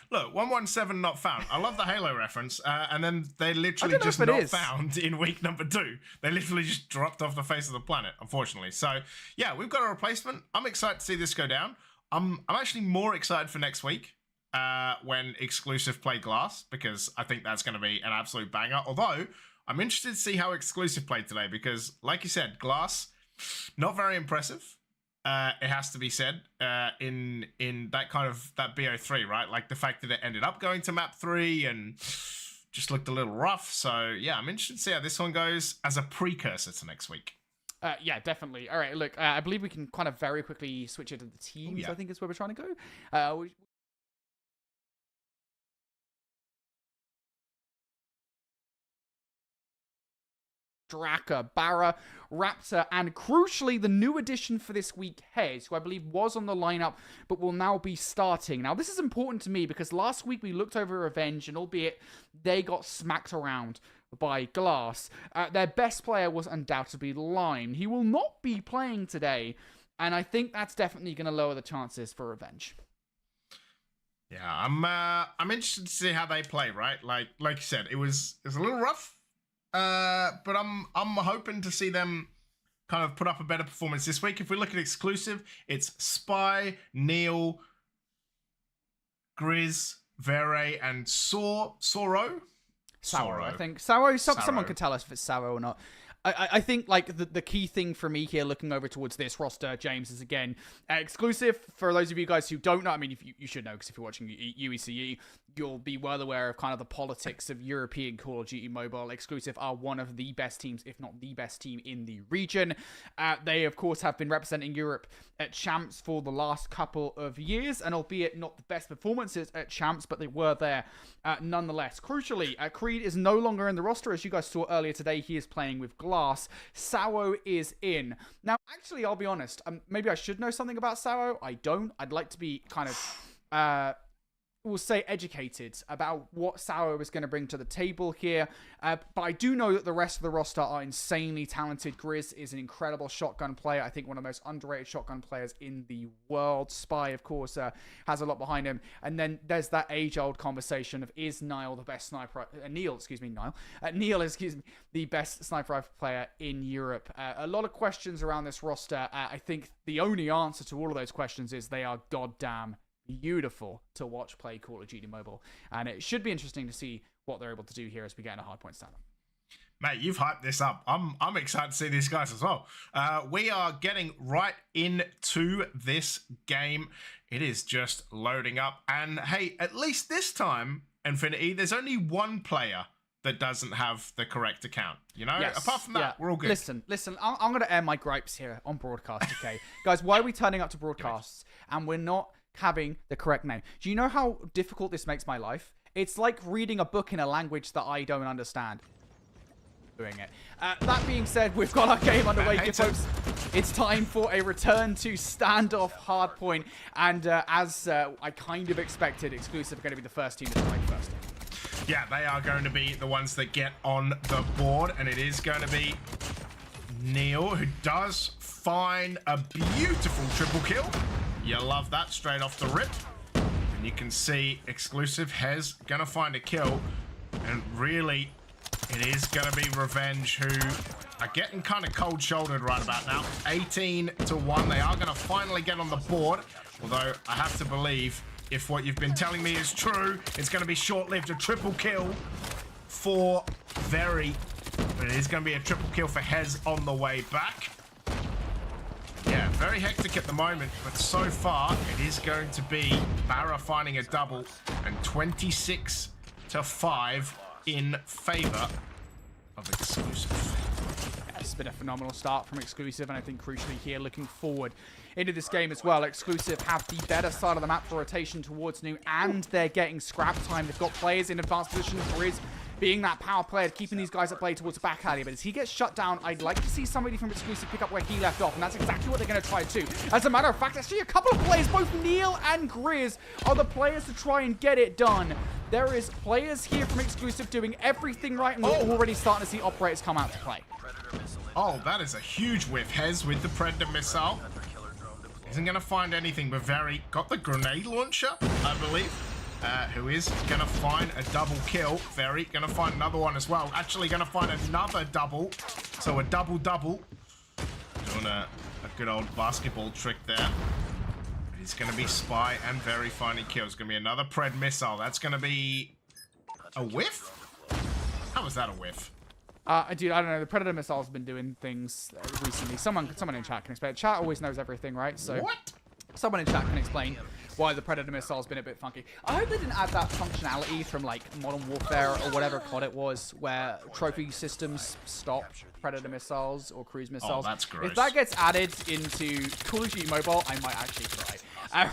Look, 117 Not Found. I love the Halo reference, and then they literally just not found in week number 2. They literally just dropped off the face of the planet, unfortunately. So, yeah, we've got a replacement. I'm excited to see this go down. I'm actually more excited for next week when exclusive play Glass, because I think that's going to be an absolute banger. Although, I'm interested to see how exclusive played today, because, like you said, Glass, not very impressive. It has to be said, in that kind of, that BO3, right? Like the fact that it ended up going to map 3 and just looked a little rough. So yeah, I'm interested to see how this one goes as a precursor to next week. Yeah, definitely. All right, look, I believe we can kind of very quickly switch into the teams. Yeah. I think is where we're trying to go. Draka, Barra, Raptor, and crucially, the new addition for this week, Hez, who I believe was on the lineup, but will now be starting. Now, this is important to me because last week we looked over Revenge, and albeit they got smacked around by Glass, their best player was undoubtedly Lime. He will not be playing today, and I think that's definitely going to lower the chances for Revenge. Yeah, I'm interested to see how they play, right? Like you said, it was a little rough. But I'm hoping to see them kind of put up a better performance this week. If we look at exclusive, it's Spy, Neil, Grizz, Vere, and Soro. I think Saro. Someone could tell us if it's Saro or not. I think like the key thing for me here, looking over towards this roster, James, is again exclusive. For those of you guys who don't know, I mean, if you should know, because if you're watching UECE, you'll be well aware of kind of the politics of European Call of Duty Mobile. Exclusive are one of the best teams, if not the best team in the region. They, of course, have been representing Europe at Champs for the last couple of years, and albeit not the best performances at Champs, but they were there nonetheless. Crucially, Creed is no longer in the roster. As you guys saw earlier today, he is playing with Glass. Sao is in. Now, actually, I'll be honest. Maybe I should know something about Sao. I don't. I'd like to be kind of... we'll say educated about what Sao is going to bring to the table here. But I do know that the rest of the roster are insanely talented. Grizz is an incredible shotgun player. I think one of the most underrated shotgun players in the world. Spy, of course, has a lot behind him. And then there's that age-old conversation of, is Niall the best sniper? Neil is the best sniper rifle player in Europe. A lot of questions around this roster. I think the only answer to all of those questions is they are goddamn beautiful to watch play Call of Duty Mobile, and it should be interesting to see what they're able to do here as we get into hardpoint stat. Mate, you've hyped this up. I'm excited to see these guys as well. We are getting right into this game. It is just loading up, and hey, at least this time, Infinity, there's only one player that doesn't have the correct account. You know, yes, apart from that, we're all good. Listen, I'm going to air my gripes here on broadcast, okay? Guys, why are we turning up to broadcasts and we're not having the correct name? Do you know how difficult this makes my life? It's like reading a book in a language that I don't understand. Doing it. That being said, we've got our game underway, folks. It's time for a return to standoff hardpoint, and as I kind of expected, exclusive are going to be the first team to strike first. Yeah, they are going to be the ones that get on the board, and it is going to be Neil, who does find a beautiful triple kill. You love that straight off the rip. And you can see exclusive Hez gonna find a kill. And really, it is gonna be Revenge, who are getting kind of cold-shouldered right about now. 18-1. They are gonna finally get on the board. Although I have to believe, if what you've been telling me is true, it's gonna be short-lived. A triple kill for Very. But it is gonna be a triple kill for Hez on the way back. Yeah, very hectic at the moment, but so far it is going to be Barra finding a double, and 26-5 in favor of exclusive. this has been a phenomenal start from Exclusive, and I think crucially here, looking forward into this game as well, Exclusive have the better side of the map for rotation towards new, and they're getting scrap time. They've got players in advanced position. Grizz being that power player, keeping these guys at play towards the back alley. But as he gets shut down, I'd like to see somebody from Exclusive pick up where he left off, and that's exactly what they're going to try to. As a matter of fact, actually a couple of players, both Neil and Grizz, are the players to try and get it done. There is players here from Exclusive doing everything right, and we're already starting to see operators come out to play. Oh, that is a huge whiff. Hez with the Predator missile. Isn't going to find anything, but Very got the grenade launcher, I believe. Who is going to find a double kill. Very going to find another one as well. Actually going to find another double. So a double-double. Doing a good old basketball trick there. It's going to be Spy and Very finding kills. Going to be another Pred missile. That's going to be a whiff? How was that a whiff? Dude, I don't know. The Predator missile's been doing things recently. Someone in chat can explain. Chat always knows everything, right? So what? Someone in chat can explain why the Predator missile's been a bit funky. I hope they didn't add that functionality from like Modern Warfare or whatever COD it was, where trophy systems stop Predator missiles or cruise missiles. Oh, that's gross. If that gets added into Call of Duty Mobile, I might actually cry.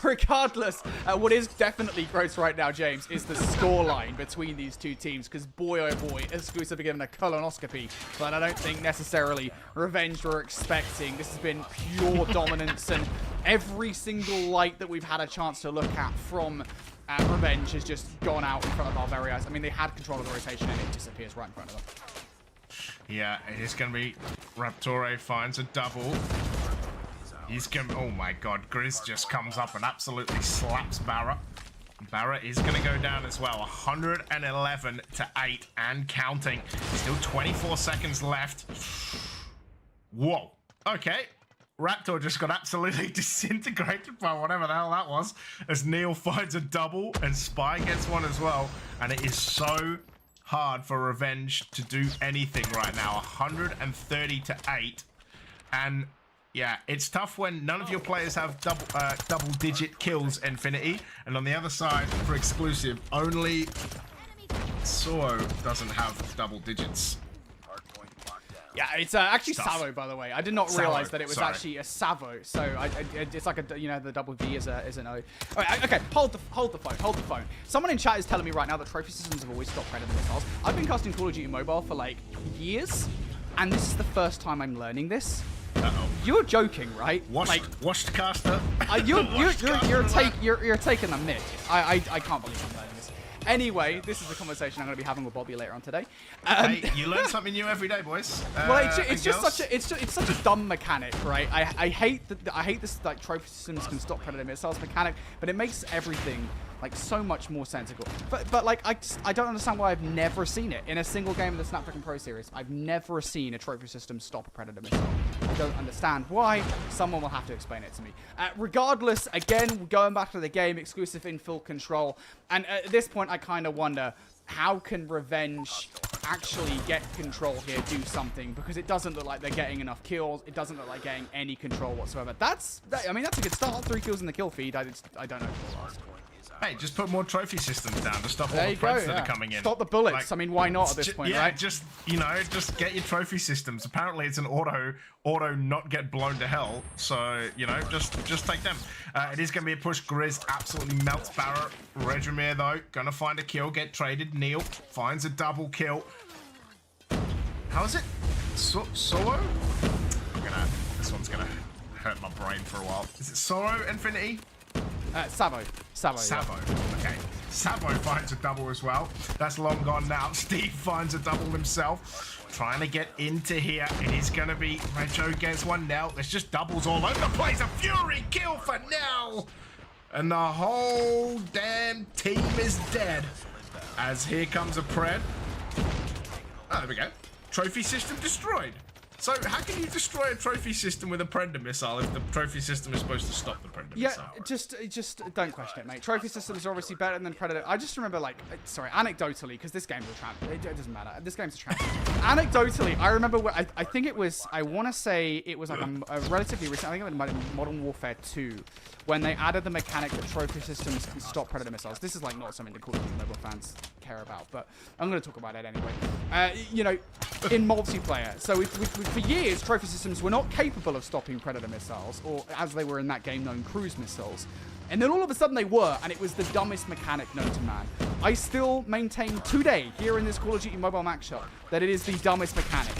Regardless, what is definitely gross right now, James, is the scoreline between these two teams. Because boy, oh boy, Exclusive are given a colonoscopy. But I don't think necessarily Revenge were expecting. This has been pure dominance. And every single light that we've had a chance to look at from Revenge has just gone out in front of our very eyes. I mean, they had control of the rotation and it disappears right in front of them. Yeah, it is going to be Raptore finds a double. He's going to... Oh my god, Grizz just comes up and absolutely slaps Barra. Barra is going to go down as well. 111 to 8 and counting. Still 24 seconds left. Whoa. Okay. Raptor just got absolutely disintegrated by whatever the hell that was. As Neil finds a double and Spy gets one as well. And it is so hard for Revenge to do anything right now. 130 to 8. And... yeah, it's tough when none of your players have double-digit kills, Infinity. And on the other side, for Exclusive, only Soro doesn't have double digits. Yeah, it's actually Stuff. Savo, by the way. I did not realize that it was actually a Savo. So it's like a, you know, the double V is an O. Okay, hold the phone. Someone in chat is telling me right now that trophy systems have always stopped Predator missiles. I've been casting Call of Duty Mobile for like years, and this is the first time I'm learning this. Uh-oh. You're joking, right? Washed caster. You're taking the mick. I can't believe I'm learning this. Anyway, this is the conversation I'm going to be having with Bobby later on today. Hey, you learn something new every day, boys. Well, it's just such a dumb mechanic, right? I hate this like trophy systems can stop Predator missiles mechanic, but it makes everything like so much more sensible. But like I don't understand why I've never seen it in a single game of the Snapdragon Pro series. I've never seen a trophy system stop a Predator missile. I don't understand why. Someone will have to explain it to me. Regardless, again, going back to the game, Exclusive in full control. And at this point, I kind of wonder, how can Revenge actually get control here, do something? Because it doesn't look like they're getting enough kills. It doesn't look like getting any control whatsoever. I mean, that's a good start. 3 kills in the kill feed. I don't know if it'll last. Hey, just put more trophy systems down to stop all There the you threats go, that are coming in. Stop the bullets. Like, I mean, why not at this point, right? Just, you know, just get your trophy systems. Apparently, it's an auto not get blown to hell. So, you know, just take them. It is going to be a push. Grizz absolutely melts Barra. Regimir, though, going to find a kill, get traded. Neil finds a double kill. How is it? Solo? This one's going to hurt my brain for a while. Is it Soro Infinity? Savo. Yeah. Okay. Savo finds a double as well. That's long gone now. Steve finds a double himself. Trying to get into here. It is going to be Rejo gets one now. There's just doubles all over the place. A Fury kill for Nell. And the whole damn team is dead. As here comes a Pred. Oh, there we go. Trophy system destroyed. So how can you destroy a trophy system with a Predator missile if the trophy system is supposed to stop the Predator missile? Yeah, just don't question it, mate. Trophy systems are obviously better than Predator. I just remember, like, sorry, anecdotally, because this game's a tramp. It doesn't matter. This game's a tramp. Anecdotally, I remember I think it was, I want to say it was like a relatively recent, I think it was Modern Warfare 2, when they added the mechanic that trophy systems can stop Predator missiles. This is like not something the Call of Duty Mobile fans care about, but I'm going to talk about it anyway. You know, in multiplayer, so we've for years, trophy systems were not capable of stopping Predator missiles, or as they were in that game known, cruise missiles. And then all of a sudden they were, and it was the dumbest mechanic known to man. I still maintain today, here in this Call of Duty Mobile matchup, that it is the dumbest mechanic.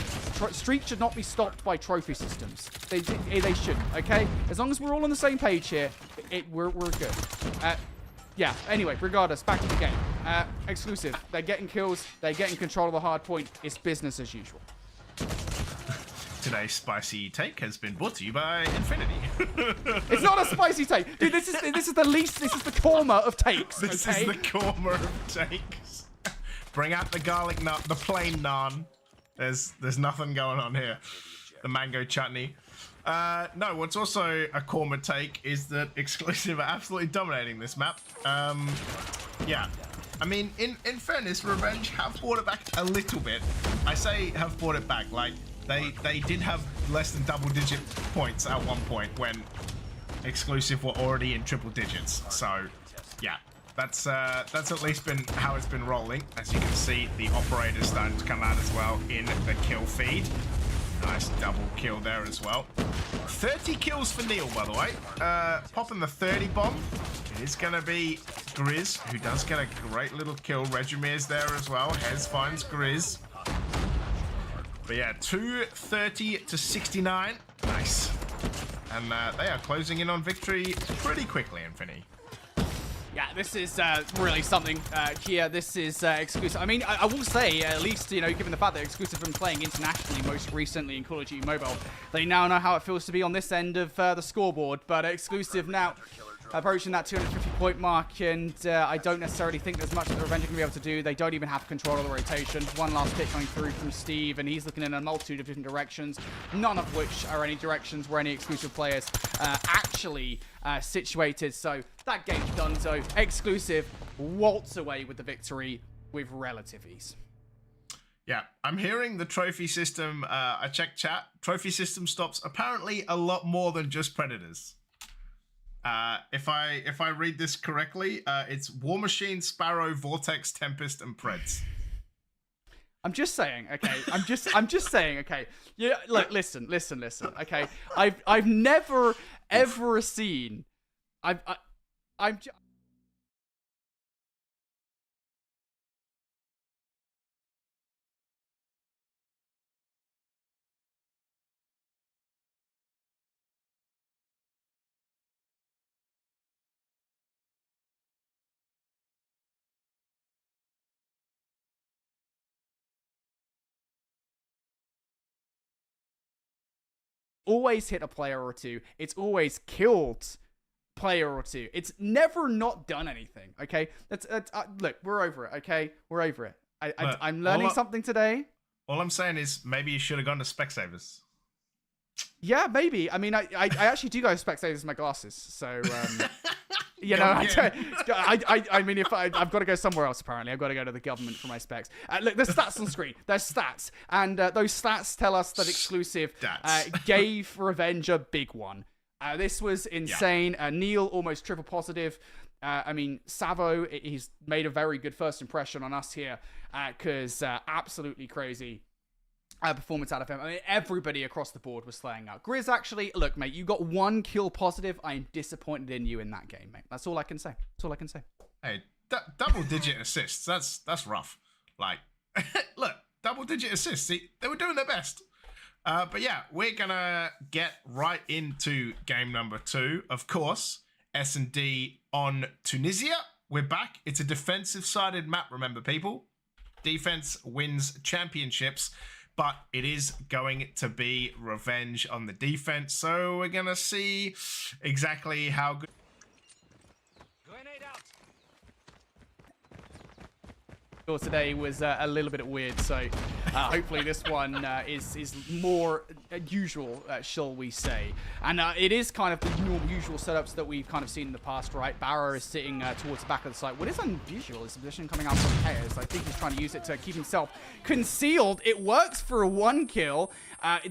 Streaks should not be stopped by trophy systems. They shouldn't, okay? As long as we're all on the same page here, we're good. Yeah, anyway, regardless, back to the game. Exclusive. They're getting kills. They're getting control of the hard point. It's business as usual. Today's spicy take has been brought to you by Infinity. It's not a spicy take. Dude, this is the least, this is the korma of takes, This okay? is the korma of takes. Bring out the garlic naan, the plain naan. There's nothing going on here. The mango chutney. No, what's also a korma take is that Exclusive are absolutely dominating this map. Yeah. I mean, in fairness, Revenge have brought it back a little bit. I say have brought it back, like, they did have less than double-digit points at one point when Exclusive were already in triple digits. So, yeah, that's at least been how it's been rolling. As you can see, the operator's starting to come out as well in the kill feed. Nice double kill there as well. 30 kills for Neil, by the way. Popping the 30 bomb. It is going to be Grizz, who does get a great little kill. Regimir's there as well. Hez finds Grizz. But yeah, 230 to 69. Nice. And they are closing in on victory pretty quickly, Infinity. Yeah, this is really something here. This is Exclusive. I mean, I will say, at least, you know, given the fact that Exclusive have been playing internationally most recently in Call of Duty Mobile, they now know how it feels to be on this end of the scoreboard. But Exclusive now approaching that 250-point mark, and I don't necessarily think there's much that the Revenge are going to be able to do. They don't even have control of the rotation. One last hit coming through from Steve, and he's looking in a multitude of different directions, none of which are any directions where any Exclusive players actually situated. So that game's done. So Exclusive waltz away with the victory with relative ease. Yeah, I'm hearing the trophy system. I checked chat. Trophy system stops apparently a lot more than just Predators. If I read this correctly, it's War Machine, Sparrow, Vortex, Tempest, and Preds. I'm just saying, okay. I'm just saying, okay. Yeah, look, listen. Okay, I've never ever seen. I'm. Always hit a player or two. It's always killed player or two. It's never not done anything. Okay, that's look, we're over it. Okay, we're over it. I'm learning something today. All I'm saying is maybe you should have gone to Specsavers. Yeah, maybe. I mean, I actually do go to Specsavers with my glasses, so you know, I mean, if I've got to go somewhere else, apparently, I've got to go to the government for my specs. Look, there's stats on screen. There's stats, and those stats tell us that Exclusive gave Revenge a big one. This was insane. Yeah. Neil almost triple positive. I mean, Savo, he's made a very good first impression on us here, because absolutely crazy performance out of him. I mean, everybody across the board was slaying out. Grizz, actually, look, mate, you got one kill positive. I'm disappointed in you in that game, mate. That's all I can say. That's all I can say. Hey, double-digit assists. That's rough. Like, look, double-digit assists. See, they were doing their best. But yeah, we're gonna get right into game number 2. Of course, S&D on Tunisia. We're back. It's a defensive-sided map, remember, people. Defense wins championships. But it is going to be Revenge on the defense. So we're going to see exactly how good. Grenade out. Today was a little bit weird, so hopefully this one is more usual, shall we say. And it is kind of the normal, usual setups that we've kind of seen in the past, right? Barrow is sitting towards the back of the site. What is unusual is the position coming out from Hayes. I think he's trying to use it to keep himself concealed. It works for a 1 kill.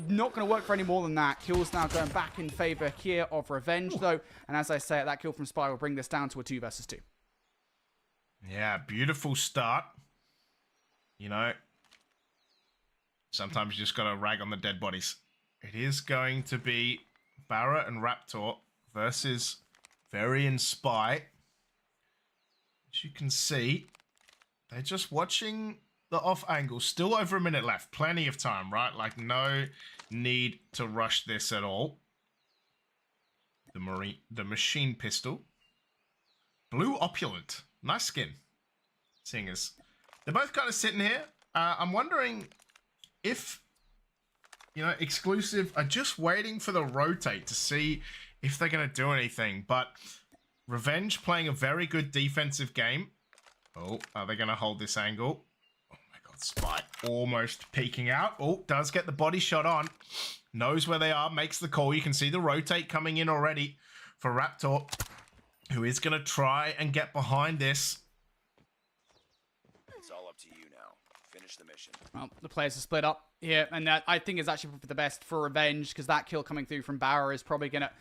Not going to work for any more than that. Kills now going back in favor here of Revenge, though. And as I say, that kill from Spy will bring this down to a 2 versus 2. Yeah, beautiful start. You know, Sometimes you just got to rag on the dead bodies. It is going to be Barra and Raptor versus Very and Spy. As you can see, they're just watching the off angle. Still over a minute left. Plenty of time, right? Like, no need to rush this at all. The machine pistol. Blue Opulent. Nice skin. Seeing as they're both kind of sitting here. I'm wondering if, you know, Exclusive are just waiting for the rotate to see if they're going to do anything. But Revenge playing a very good defensive game. Oh, are they going to hold this angle? Oh my god, Spy almost peeking out. Oh, does get the body shot on. Knows where they are, makes the call. You can see the rotate coming in already for Raptor, who is going to try and get behind this. It's all up to you now. Finish the mission. Well, the players are split up here, and that I think is actually for the best for Revenge, because that kill coming through from Barra is probably going to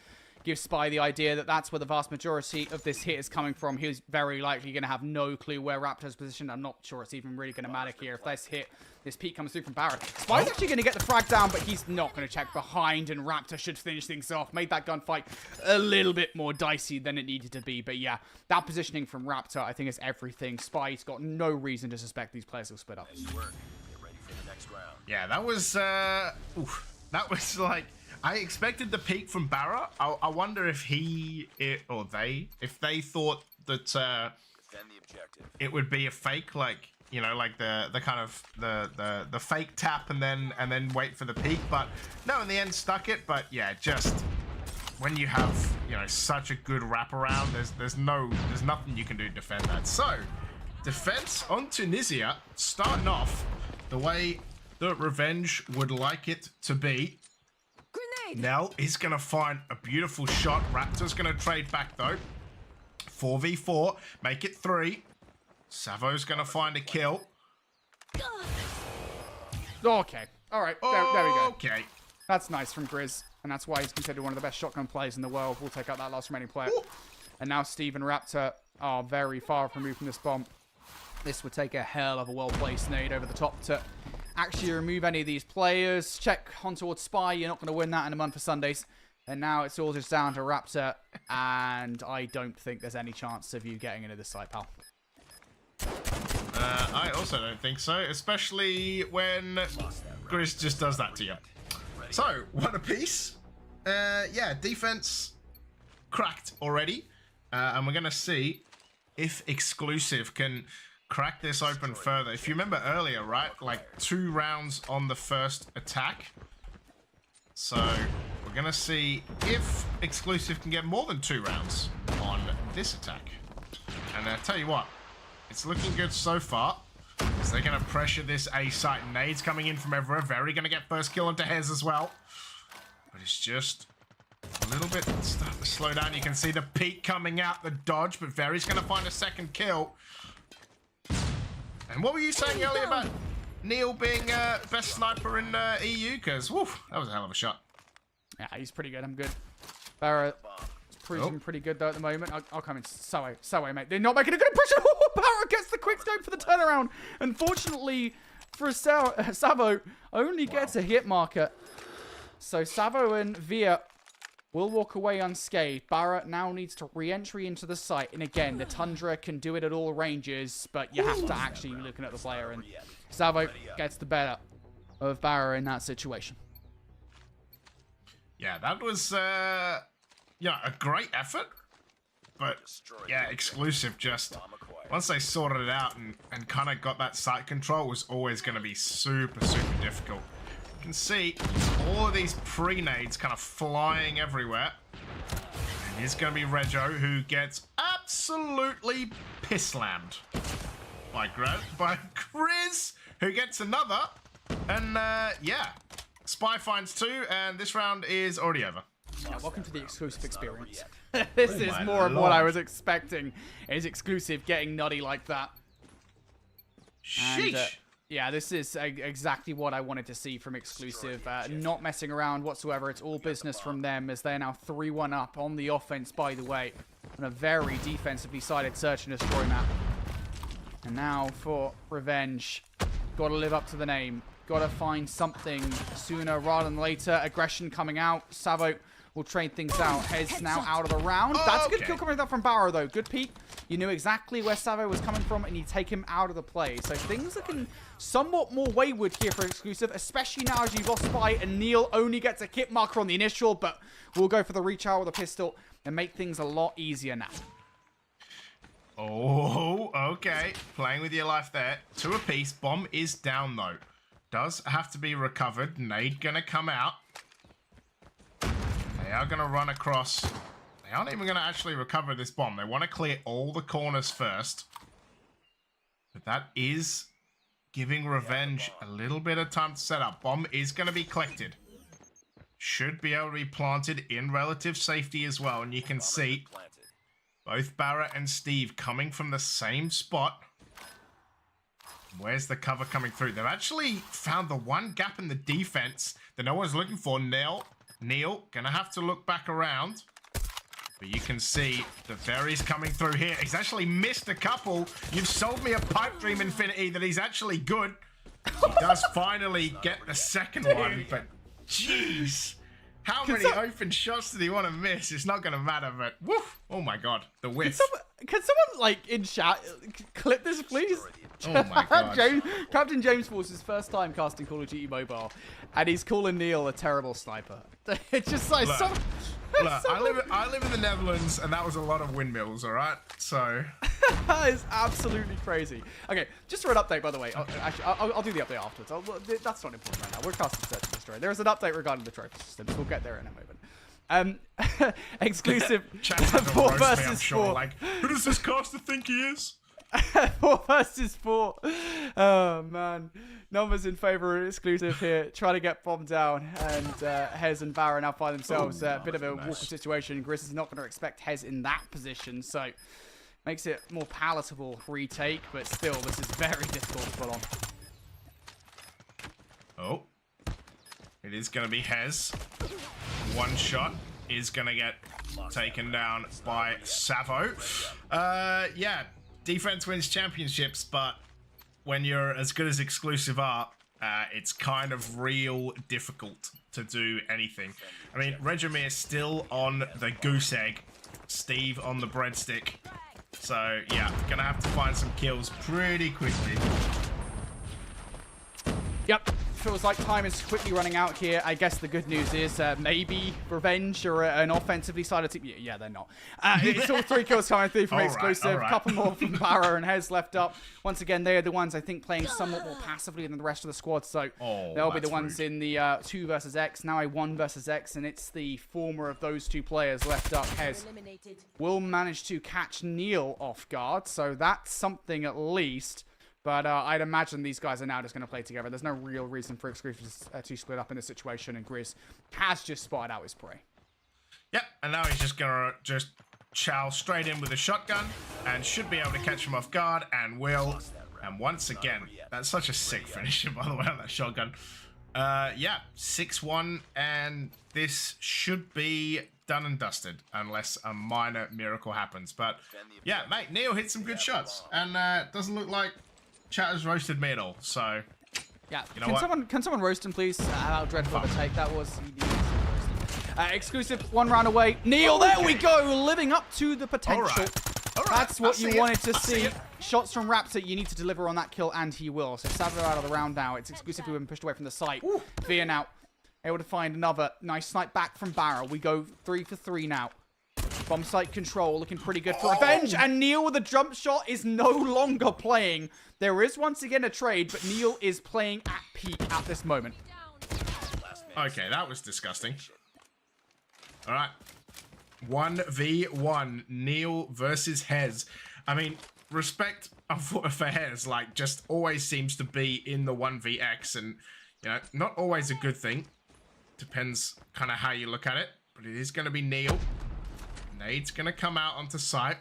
give Spy the idea that that's where the vast majority of this hit is coming from. He's very likely going to have no clue where Raptor's positioned. I'm not sure it's even really going to matter here. If this peek comes through from Barra, Spy's actually going to get the frag down, but he's not going to check behind, and Raptor should finish things off. Made that gunfight a little bit more dicey than it needed to be, but yeah, that positioning from Raptor, I think, is everything. Spy's got no reason to suspect these players will split up. Nice work. Get ready for the next round. Yeah, that was like, I expected the peak from Barra. I wonder if if they thought that Defend the objective. it would be a fake, like, you know, like the kind of the fake tap and then wait for the peak. But no, in the end stuck it. But yeah, just when you have, you know, such a good wraparound, there's nothing you can do to defend that. So defense on Tunisia starting off the way that Revenge would like it to be. Nell is going to find a beautiful shot. Raptor's going to trade back, though. 4v4. Make it 3. Savo's going to find a kill. Okay. All right. There we go. Okay. That's nice from Grizz, and that's why he's considered one of the best shotgun players in the world. We'll take out that last remaining player. Ooh. And now Steve and Raptor are very far removed from this bomb. This would take a hell of a well-placed nade over the top to actually remove any of these players. Check on towards Spy. You're not going to win that in a month for Sundays. And now it's all just down to Raptor. And I don't think there's any chance of you getting into this side, pal. I also don't think so, especially when Grizz just does that to you. So, one apiece. Yeah, defense cracked already. And we're going to see if Exclusive can crack this open further. If you remember earlier, right? Like 2 rounds on the first attack. So we're going to see if Exclusive can get more than 2 rounds on this attack. And I tell you what, it's looking good so far. So they're going to pressure this A site. Nades coming in from everywhere. Very going to get first kill onto Hez as well. But it's just a little bit starting to slow down. You can see the peak coming out, the dodge, but Very's going to find a second kill. And what were you saying earlier about Neil being best sniper in EU? Because, woof, that was a hell of a shot. Yeah, he's pretty good. I'm good. Barra is proving pretty good, though, at the moment. I'll come in. So, mate. They're not making a good impression. Barra gets the quick scope for the turnaround. Unfortunately, for Savo, only gets a hit marker. So, Savo and Via will walk away unscathed. Barra now needs to re-entry into the site. And again, the Tundra can do it at all ranges, but you have to actually be looking at the player. And Savo gets the better of Barra in that situation. Yeah, that was a great effort. But yeah, Exclusive just, once they sorted it out and kind of got that site control, was always going to be super, super difficult. You can see all of these pre-nades kind of flying everywhere. And here's going to be Rego, who gets absolutely piss-slammed by Grizz, who gets another. And yeah, Spy finds 2, and this round is already over. Yeah, welcome to the Exclusive experience. This is more of what I was expecting, is Exclusive getting nutty like that. Sheesh. And, yeah, this is exactly what I wanted to see from Exclusive. Not messing around whatsoever. It's all business from them, as they're now 3-1 up on the offense, by the way, on a very defensively sided search and destroy map. And now for Revenge. Got to live up to the name. Got to find something sooner rather than later. Aggression coming out. Savo will trade things out. Hez now out of the round. That's a good kill coming up from Barrow, though. Good peek. You knew exactly where Savo was coming from, and you take him out of the play. So things are looking somewhat more wayward here for exclusive, especially now as you've lost Spy, and Neil only gets a kit marker on the initial, but we'll go for the reach out with a pistol and make things a lot easier now. Oh, okay. Playing with your life there. 2 apiece. Bomb is down, though. Does have to be recovered. Nade gonna come out. They are gonna run across. They aren't even gonna actually recover this bomb. They want to clear all the corners first. But that is giving Revenge a little bit of time to set up. Bomb is gonna be collected. Should be able to be planted in relative safety as well. And you can see both Barrett and Steve coming from the same spot. Where's the cover coming through? They've actually found the one gap in the defense that no one's looking for. Neil gonna have to look back around. But you can see the Ferry's coming through here. He's actually missed a couple. You've sold me a pipe dream, Infinity, that he's actually good. He does finally get the second one, but jeez. How many open shots did he want to miss? It's not going to matter, but woof. Oh my god, the whiff. Can someone, like, in chat, clip this, please? Oh my god. Captain James Force's first time casting Call of Duty Mobile, and he's calling Neil a terrible sniper. It's just like... I live in the Netherlands, and that was a lot of windmills, all right? So... That is absolutely crazy. Okay, just for an update, by the way. Actually, I'll do the update afterwards. That's not important right now. We're casting Search and Destroy. There's an update regarding the trophy systems. We'll get there in a moment. Exclusive 4 versus 4. Like, who does this caster think he is? 4 versus 4. Oh, man. Numbers in favor of exclusive here. Trying to get bomb down. And Hez and Barra now find themselves a bit of a walker situation. Grizz is not going to expect Hez in that position. So, makes it more palatable retake. But still, this is very difficult to put on. Oh. It is going to be Hez. One shot is going to get taken down by Savo. Yeah. Defense wins championships, but when you're as good as exclusive are, it's kind of real difficult to do anything. I mean, Regimir still on the goose egg, Steve on the breadstick. So yeah, gonna have to find some kills pretty quickly. Yep. Feels like time is quickly running out here. I guess the good news is maybe Revenge or an offensively sided team. Yeah, they're not. It's all 3 kills coming through from exclusive. A couple more from Barrow and Hez left up. Once again, they are the ones I think playing somewhat more passively than the rest of the squad. So they'll be the ones in the 2 versus X. Now a 1 versus X, and it's the former of those 2 players left up. Hez will manage to catch Neil off guard. So that's something at least. But I'd imagine these guys are now just going to play together. There's no real reason for exclusives to split up in this situation, and Grizz has just spotted out his prey. Yep, and now he's just going to chow straight in with a shotgun and should be able to catch him off guard, and will. And once again, that's such a sick finisher, by the way, on that shotgun. Yeah, 6-1, and this should be done and dusted unless a minor miracle happens. But yeah, mate, Neil hit some good shots, and it doesn't look like chat has roasted me at all, so yeah. You know can someone roast him, please? How dreadful the take that was. Exclusive 1 round away. Neil, there we go, living up to the potential. All right. That's what you wanted to see. Shots from Raptor, you need to deliver on that kill, and he will. So Savo out of the round now. It's exclusive who have been pushed away from the site. Via now able to find another nice snipe back from Barrow. We go 3 for 3 now. Bomb site control looking pretty good for Revenge, and Neil with a jump shot is no longer playing. There is once again a trade, but Neil is playing at peak at this moment. Okay, that was disgusting. All right, 1v1, Neil versus Hez. I mean, respect for Hez, like, just always seems to be in the 1vx, and, you know, not always a good thing. Depends kind of how you look at it, but it is going to be Neil. Nade's going to come out onto site.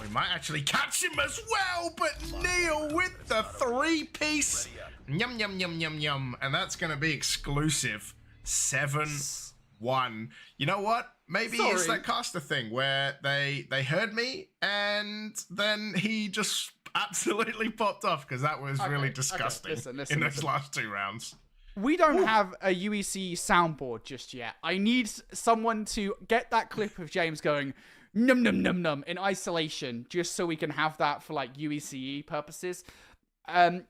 We might actually catch him as well, but Neil with the 3-piece. Yum, yum, yum, yum, yum. And that's going to be exclusive. 7-1. You know what? Maybe it's that caster thing where they heard me and then he just absolutely popped off because that was really okay, disgusting listen, in those last 2 rounds. We don't have a UEC soundboard just yet. I need someone to get that clip of James going num num num num in isolation, just so we can have that for like UECE purposes.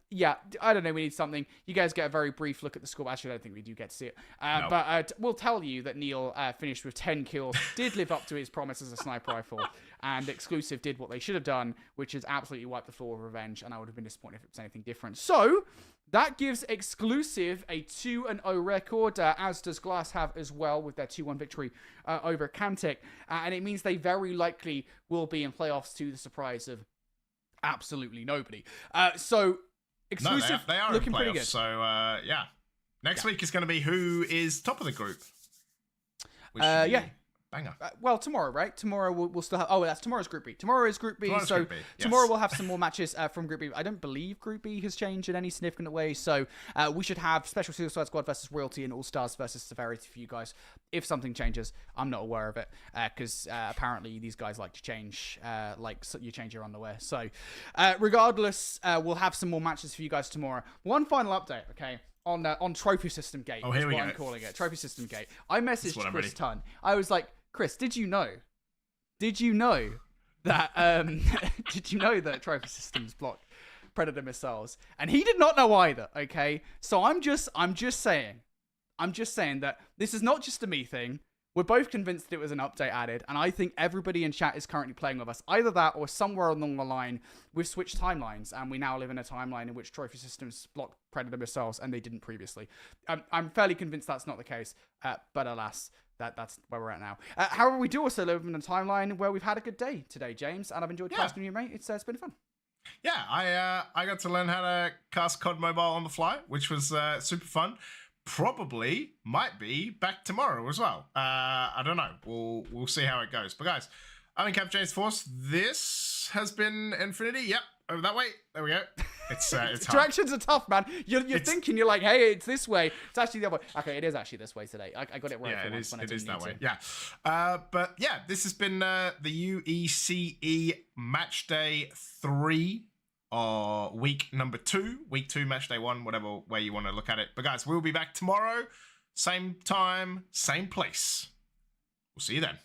Yeah, I don't know. We need something. You guys get a very brief look at the score. Actually, I don't think we do get to see it. No. But we'll tell you that Neil finished with 10 kills, did live up to his promise as a sniper rifle, and Exclusive did what they should have done, which is absolutely wipe the floor with revenge, and I would have been disappointed if it was anything different. So, that gives Exclusive a 2-0 record, as does Glass have as well with their 2-1 victory over Cantic, and it means they very likely will be in playoffs to the surprise of absolutely nobody. So Exclusive, they are looking in pretty playoffs. good. So yeah, next week is going to be who is top of the group. Which should be yeah. banger. Well, tomorrow, right? Tomorrow we'll still have... Oh, that's tomorrow's Group B. Tomorrow is Group B, Tomorrow's so Group B, yes. tomorrow we'll have some more matches from Group B. I don't believe Group B has changed in any significant way, so we should have Special Suicide Squad versus Royalty and All-Stars versus Severity for you guys. If something changes, I'm not aware of it, because apparently these guys like to change, like you change your underwear. So regardless, we'll have some more matches for you guys tomorrow. One final update, okay? On Trophy System Gate. Oh, here we go. I'm calling it. Trophy System Gate. I messaged what I'm Chris ready. Tunn. I was like, Chris, did you know that did you know that Trophy Systems block Predator missiles? And he did not know either, okay? So I'm just saying that this is not just a me thing. We're both convinced that it was an update added, and I think everybody in chat is currently playing with us. Either that or somewhere along the line, we've switched timelines, and we now live in a timeline in which Trophy Systems block Predator missiles, and they didn't previously. I'm fairly convinced that's not the case, but alas, that's where we're at now. However, we do also live in a timeline where we've had a good day today, James, and I've enjoyed casting you, mate. It's been fun. Yeah, I got to learn how to cast COD Mobile on the fly, which was super fun. Probably might be back tomorrow as well. I don't know. We'll see how it goes. But guys, I'm in Cap James Force. This has been Infinity. Yep, over that way. There we go. It's hard. Directions are tough, man. You're thinking, you're like, hey, it's this way. It's actually the other way. Okay, it is actually this way today. I got it right. Yeah, for it once is. when I It didn't is that need way. to. Yeah. But yeah, this has been the UECE Matchday 3. Or week number 2, week 2, match day 1, whatever way you want to look at it. But guys, we'll be back tomorrow, same time, same place. We'll see you then.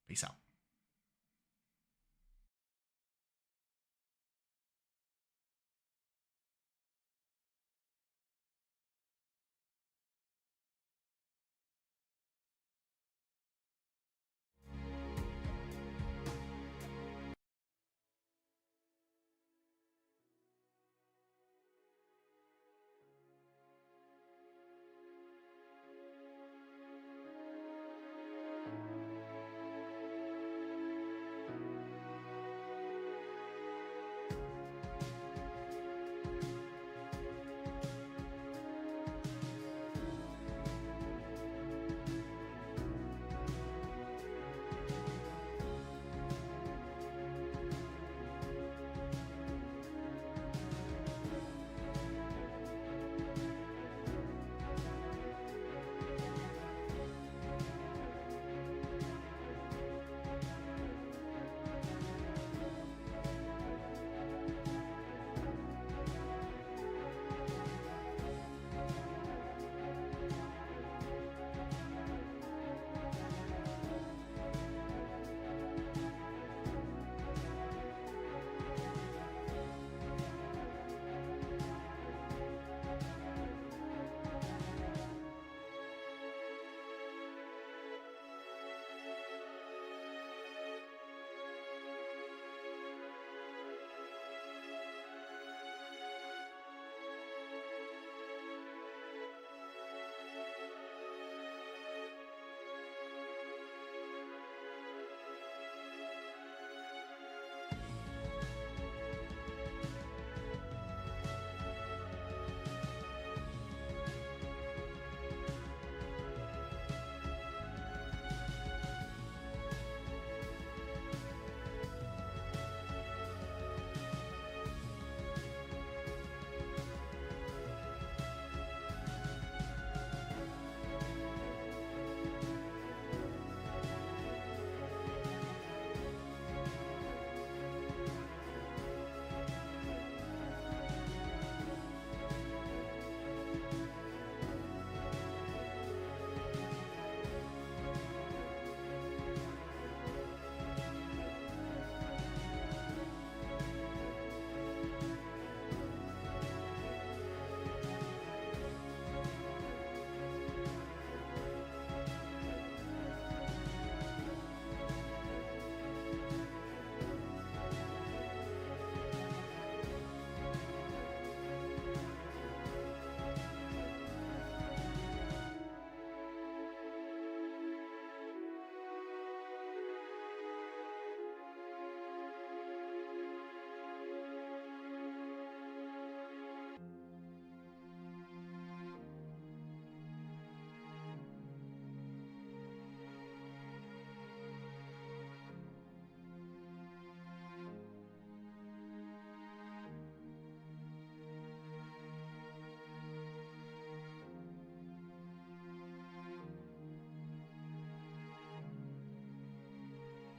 Peace out.